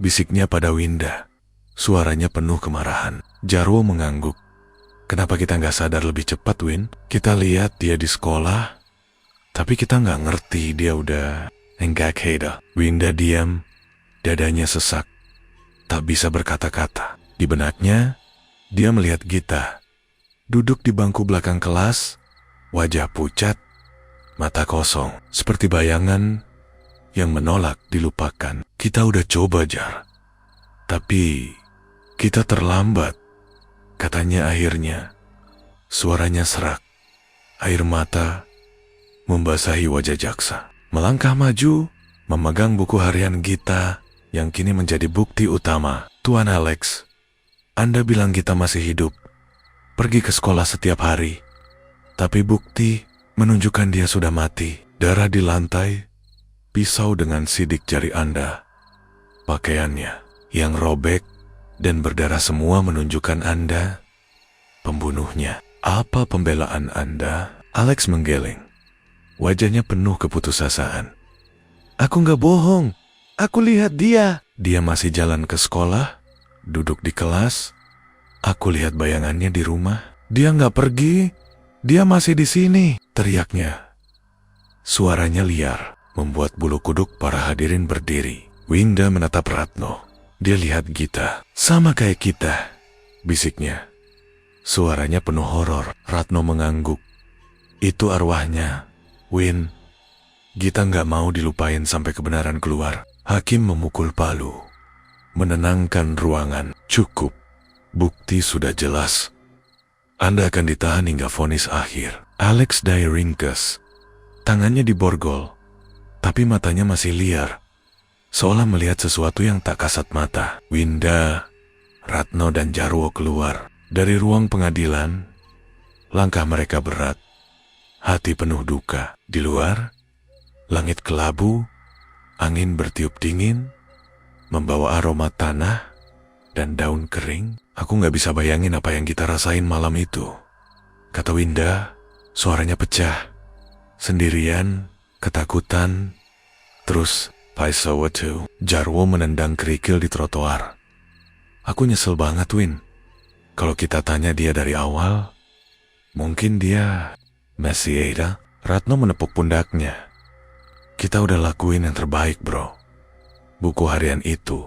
bisiknya pada Winda. Suaranya penuh kemarahan. Jarwo mengangguk. Kenapa kita gak sadar lebih cepat, Win? Kita lihat dia di sekolah, tapi kita nggak ngerti dia udah enggak keda. Winda diam, dadanya sesak, tak bisa berkata-kata. Di benaknya, dia melihat Gita, duduk di bangku belakang kelas, wajah pucat, mata kosong, seperti bayangan yang menolak dilupakan. Kita udah coba, Jar. Tapi kita terlambat, katanya akhirnya. Suaranya serak, air mata membasahi wajah Jaksa. Melangkah maju, memegang buku harian Gita yang kini menjadi bukti utama. Tuan Alex, Anda bilang Gita masih hidup, pergi ke sekolah setiap hari. Tapi bukti menunjukkan dia sudah mati. Darah di lantai, pisau dengan sidik jari Anda, pakaiannya yang robek dan berdarah semua menunjukkan Anda pembunuhnya. Apa pembelaan Anda? Alex menggeleng. Wajahnya penuh keputusasaan. Aku nggak bohong. Aku lihat dia. Dia masih jalan ke sekolah, duduk di kelas. Aku lihat bayangannya di rumah. Dia nggak pergi. Dia masih di sini, teriaknya. Suaranya liar, membuat bulu kuduk para hadirin berdiri. Winda menatap Ratno. Dia lihat Gita. Sama kayak kita, bisiknya. Suaranya penuh horor. Ratno mengangguk. Itu arwahnya, Win. Gita nggak mau dilupain sampai kebenaran keluar. Hakim memukul palu, menenangkan ruangan. Cukup, bukti sudah jelas. Anda akan ditahan hingga vonis akhir. Alex Day ringkes. Tangannya diborgol, tapi matanya masih liar, seolah melihat sesuatu yang tak kasat mata. Winda, Ratno dan Jarwo keluar dari ruang pengadilan. Langkah mereka berat, hati penuh duka. Di luar, langit kelabu, angin bertiup dingin, membawa aroma tanah dan daun kering. Aku gak bisa bayangin apa yang kita rasain malam itu, kata Winda. Suaranya pecah. Sendirian, ketakutan. Terus, I saw it too. Jarwo menendang kerikil di trotoar. Aku nyesel banget, Win. Kalau kita tanya dia dari awal, mungkin dia masih ada. Ratno menepuk pundaknya. Kita udah lakuin yang terbaik, bro. Buku harian itu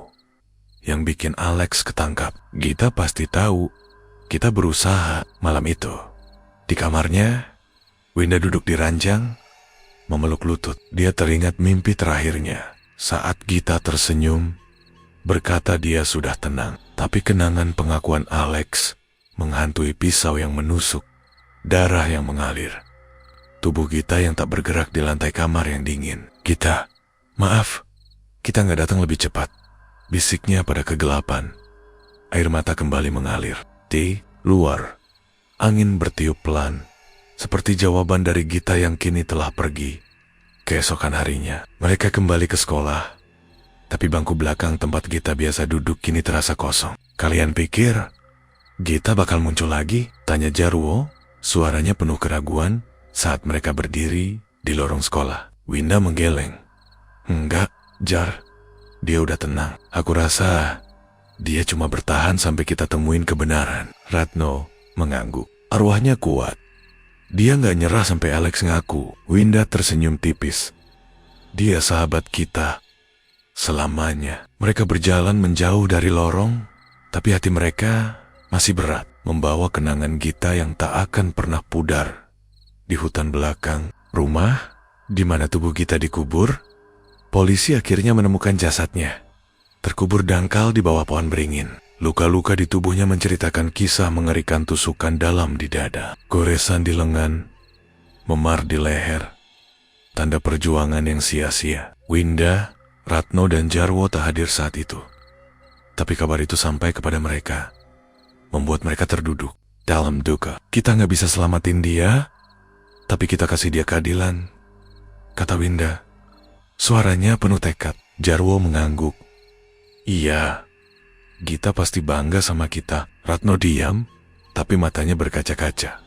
yang bikin Alex ketangkap. Gita pasti tahu kita berusaha malam itu. Di kamarnya, Winda duduk di ranjang, memeluk lutut. Dia teringat mimpi terakhirnya. Saat Gita tersenyum, berkata dia sudah tenang. Tapi kenangan pengakuan Alex menghantui pisau yang menusuk, darah yang mengalir. Tubuh Gita yang tak bergerak di lantai kamar yang dingin. Gita, maaf, kita nggak datang lebih cepat, bisiknya pada kegelapan. Air mata kembali mengalir. Di luar, angin bertiup pelan, seperti jawaban dari Gita yang kini telah pergi. Keesokan harinya, mereka kembali ke sekolah. Tapi bangku belakang tempat Gita biasa duduk kini terasa kosong. Kalian pikir Gita bakal muncul lagi? Tanya Jarwo, suaranya penuh keraguan saat mereka berdiri di lorong sekolah. Winda menggeleng. Enggak, Jar. Dia udah tenang. Aku rasa dia cuma bertahan sampai kita temuin kebenaran. Ratno mengangguk. Arwahnya kuat. Dia nggak nyerah sampai Alex ngaku. Winda tersenyum tipis. Dia sahabat kita selamanya. Mereka berjalan menjauh dari lorong, tapi hati mereka masih berat, membawa kenangan Gita yang tak akan pernah pudar. Di hutan belakang rumah, di mana tubuh Gita dikubur, polisi akhirnya menemukan jasadnya, terkubur dangkal di bawah pohon beringin. Luka-luka di tubuhnya menceritakan kisah mengerikan tusukan dalam di dada, goresan di lengan, memar di leher, tanda perjuangan yang sia-sia. Winda, Ratno dan Jarwo tak hadir saat itu. Tapi kabar itu sampai kepada mereka, membuat mereka terduduk dalam duka. Kita nggak bisa selamatin dia, tapi kita kasih dia keadilan, kata Winda. Suaranya penuh tekad. Jarwo mengangguk. Iya, Gita pasti bangga sama kita. Ratno diam, tapi matanya berkaca-kaca.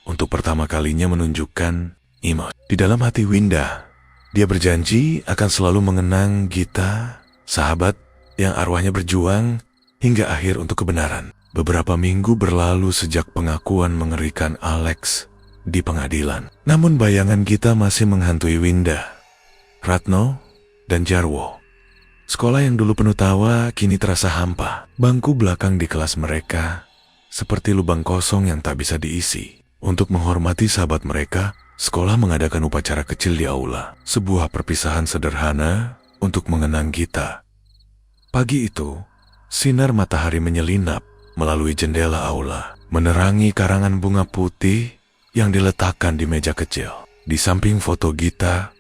Untuk pertama kalinya menunjukkan imut. Di dalam hati Winda, dia berjanji akan selalu mengenang Gita, sahabat yang arwahnya berjuang hingga akhir untuk kebenaran. Beberapa minggu berlalu sejak pengakuan mengerikan Alex di pengadilan. Namun bayangan Gita masih menghantui Winda, Ratno, dan Jarwo. Sekolah yang dulu penuh tawa kini terasa hampa. Bangku belakang di kelas mereka seperti lubang kosong yang tak bisa diisi. Untuk menghormati sahabat mereka, sekolah mengadakan upacara kecil di aula. Sebuah perpisahan sederhana untuk mengenang Gita. Pagi itu, sinar matahari menyelinap melalui jendela aula, menerangi karangan bunga putih yang diletakkan di meja kecil. Di samping foto Gita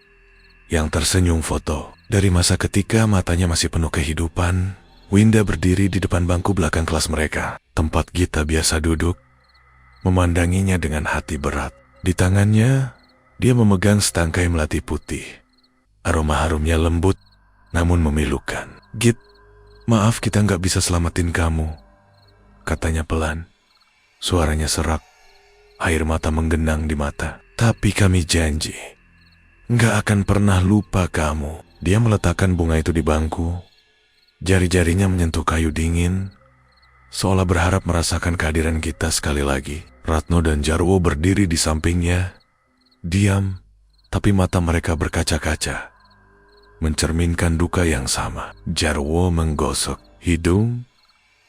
yang tersenyum foto. Dari masa ketika matanya masih penuh kehidupan, Winda berdiri di depan bangku belakang kelas mereka, tempat Gita biasa duduk, memandanginya dengan hati berat. Di tangannya, dia memegang setangkai melati putih. Aroma harumnya lembut, namun memilukan. "Git, maaf kita nggak bisa selamatin kamu," katanya pelan. Suaranya serak, air mata menggenang di mata. "Tapi kami janji, nggak akan pernah lupa kamu." Dia meletakkan bunga itu di bangku. Jari-jarinya menyentuh kayu dingin, seolah berharap merasakan kehadiran Gita sekali lagi. Ratno dan Jarwo berdiri di sampingnya, diam, tapi mata mereka berkaca-kaca, mencerminkan duka yang sama. Jarwo menggosok hidung,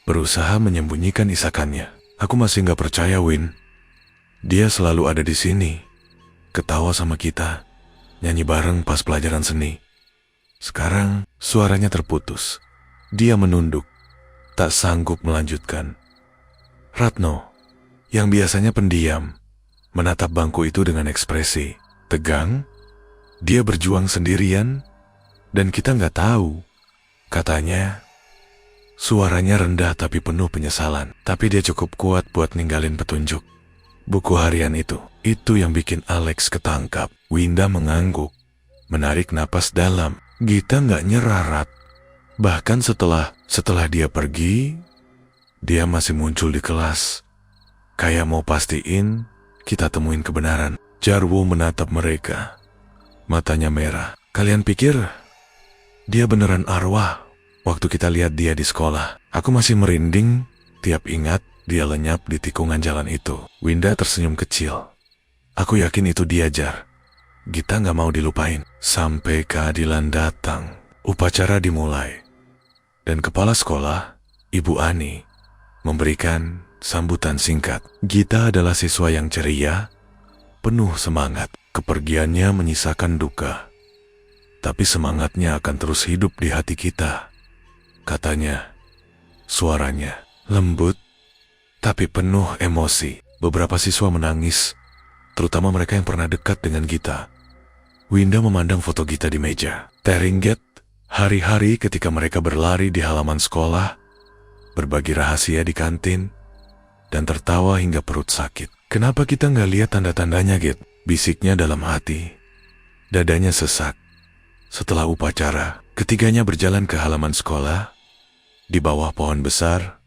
berusaha menyembunyikan isakannya. "Aku masih nggak percaya, Win. Dia selalu ada di sini, ketawa sama kita, nyanyi bareng pas pelajaran seni." Sekarang suaranya terputus. Dia menunduk, tak sanggup melanjutkan. Ratno, yang biasanya pendiam, menatap bangku itu dengan ekspresi tegang. Dia berjuang sendirian, dan kita nggak tahu, katanya. Suaranya rendah tapi penuh penyesalan, tapi dia cukup kuat buat ninggalin petunjuk. Buku harian itu yang bikin Alex ketangkap. Winda mengangguk, menarik napas dalam. Gita nggak nyerah, Rat. Bahkan setelah dia pergi, dia masih muncul di kelas. Kayak mau pastiin kita temuin kebenaran. Jarwo menatap mereka, matanya merah. "Kalian pikir dia beneran arwah? Waktu kita lihat dia di sekolah, aku masih merinding tiap ingat dia lenyap di tikungan jalan itu." Winda tersenyum kecil. "Aku yakin itu dia, Jar. Gita nggak mau dilupain." Sampai keadilan datang, upacara dimulai, dan kepala sekolah, Ibu Ani, memberikan sambutan singkat. Gita adalah siswa yang ceria, penuh semangat. Kepergiannya menyisakan duka, tapi semangatnya akan terus hidup di hati kita, katanya. Suaranya lembut, tapi penuh emosi. Beberapa siswa menangis, terutama mereka yang pernah dekat dengan Gita. Winda memandang foto Gita di meja. Teringat hari-hari ketika mereka berlari di halaman sekolah, berbagi rahasia di kantin, dan tertawa hingga perut sakit. "Kenapa kita nggak lihat tanda-tandanya, Git?" bisiknya dalam hati. Dadanya sesak. Setelah upacara, ketiganya berjalan ke halaman sekolah, di bawah pohon besar,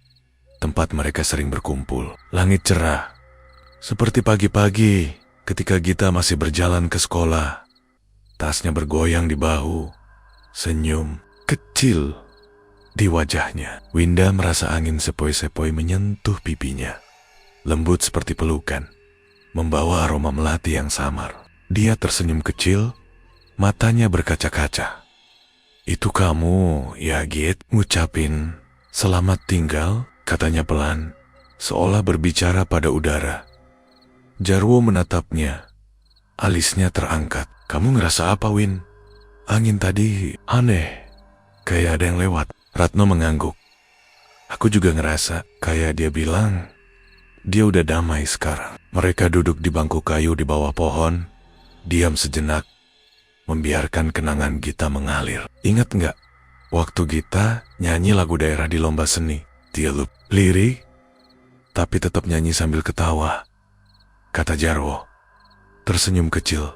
tempat mereka sering berkumpul. Langit cerah, seperti pagi-pagi ketika Gita masih berjalan ke sekolah. Tasnya bergoyang di bahu, senyum kecil di wajahnya. Winda merasa angin sepoi-sepoi menyentuh pipinya, lembut seperti pelukan, membawa aroma melati yang samar. Dia tersenyum kecil, matanya berkaca-kaca. "Itu kamu, ya Git?" Ngucapin "selamat tinggal," katanya pelan, seolah berbicara pada udara. Jarwo menatapnya, alisnya terangkat. "Kamu ngerasa apa, Win? Angin tadi aneh, kayak ada yang lewat." Ratno mengangguk. "Aku juga ngerasa kayak dia bilang dia udah damai sekarang." Mereka duduk di bangku kayu di bawah pohon, diam sejenak, membiarkan kenangan Gita mengalir. "Ingat nggak waktu Gita nyanyi lagu daerah di lomba seni? Dia lirik, tapi tetap nyanyi sambil ketawa," kata Jarwo, tersenyum kecil,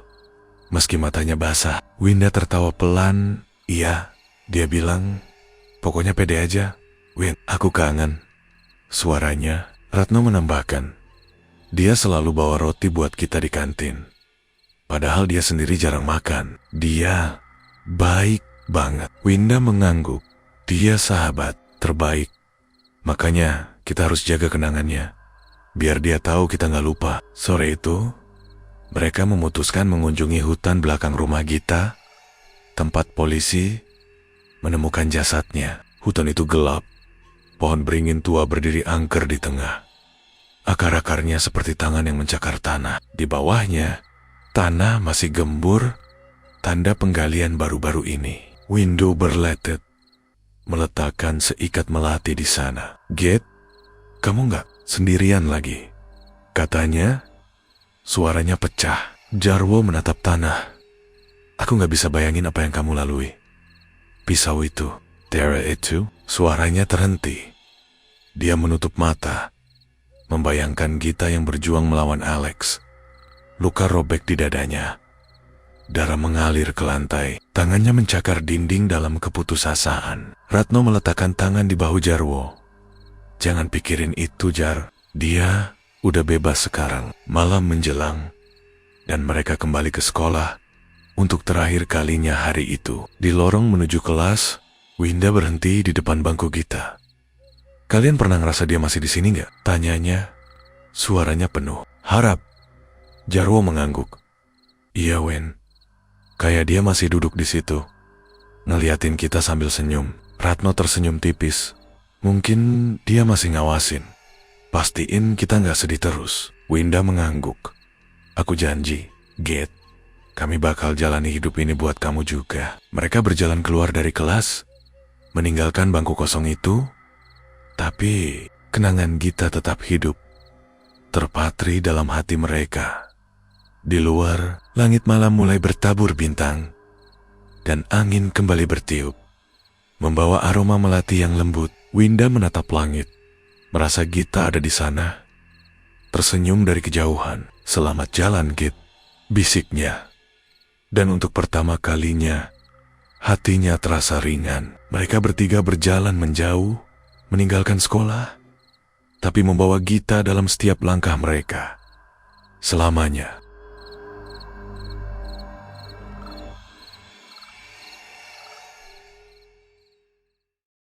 meski matanya basah. Winda tertawa pelan. "Iya," dia bilang, "pokoknya pede aja, Win, aku kangen." Suaranya, Ratno menambahkan, "Dia selalu bawa roti buat kita di kantin. Padahal dia sendiri jarang makan. Dia baik banget." Winda mengangguk. "Dia sahabat terbaik. Makanya kita harus jaga kenangannya, biar dia tahu kita nggak lupa." Sore itu, mereka memutuskan mengunjungi hutan belakang rumah Gita, tempat polisi menemukan jasadnya. Hutan itu gelap, pohon beringin tua berdiri angker di tengah. Akar-akarnya seperti tangan yang mencakar tanah. Di bawahnya, tanah masih gembur, tanda penggalian baru-baru ini. Windu berletet, meletakkan seikat melati di sana. "Gate, kamu nggak sendirian lagi," katanya. Suaranya pecah. Jarwo menatap tanah. "Aku nggak bisa bayangin apa yang kamu lalui. Pisau itu, Tera itu," suaranya terhenti. Dia menutup mata, membayangkan Gita yang berjuang melawan Alex. Luka robek di dadanya. Darah mengalir ke lantai. Tangannya mencakar dinding dalam keputusasaan. Ratno meletakkan tangan di bahu Jarwo. "Jangan pikirin itu, Jar. Dia udah bebas sekarang." Malam menjelang, dan mereka kembali ke sekolah untuk terakhir kalinya hari itu. Di lorong menuju kelas, Winda berhenti di depan bangku Gita. "Kalian pernah ngerasa dia masih di sini nggak?" tanyanya. Suaranya penuh harap. Jarwo mengangguk. "Iya, Wen. Kayak dia masih duduk di situ, ngeliatin kita sambil senyum." Ratno tersenyum tipis. "Mungkin dia masih ngawasin. Pastiin kita nggak sedih terus." Winda mengangguk. "Aku janji, Gate, kami bakal jalani hidup ini buat kamu juga." Mereka berjalan keluar dari kelas, meninggalkan bangku kosong itu. Tapi kenangan Gita tetap hidup, terpatri dalam hati mereka. Di luar, langit malam mulai bertabur bintang, dan angin kembali bertiup, membawa aroma melati yang lembut. Winda menatap langit, merasa Gita ada di sana, tersenyum dari kejauhan. "Selamat jalan, Git," bisiknya. Dan untuk pertama kalinya, hatinya terasa ringan. Mereka bertiga berjalan menjauh, meninggalkan sekolah, tapi membawa Gita dalam setiap langkah mereka. Selamanya.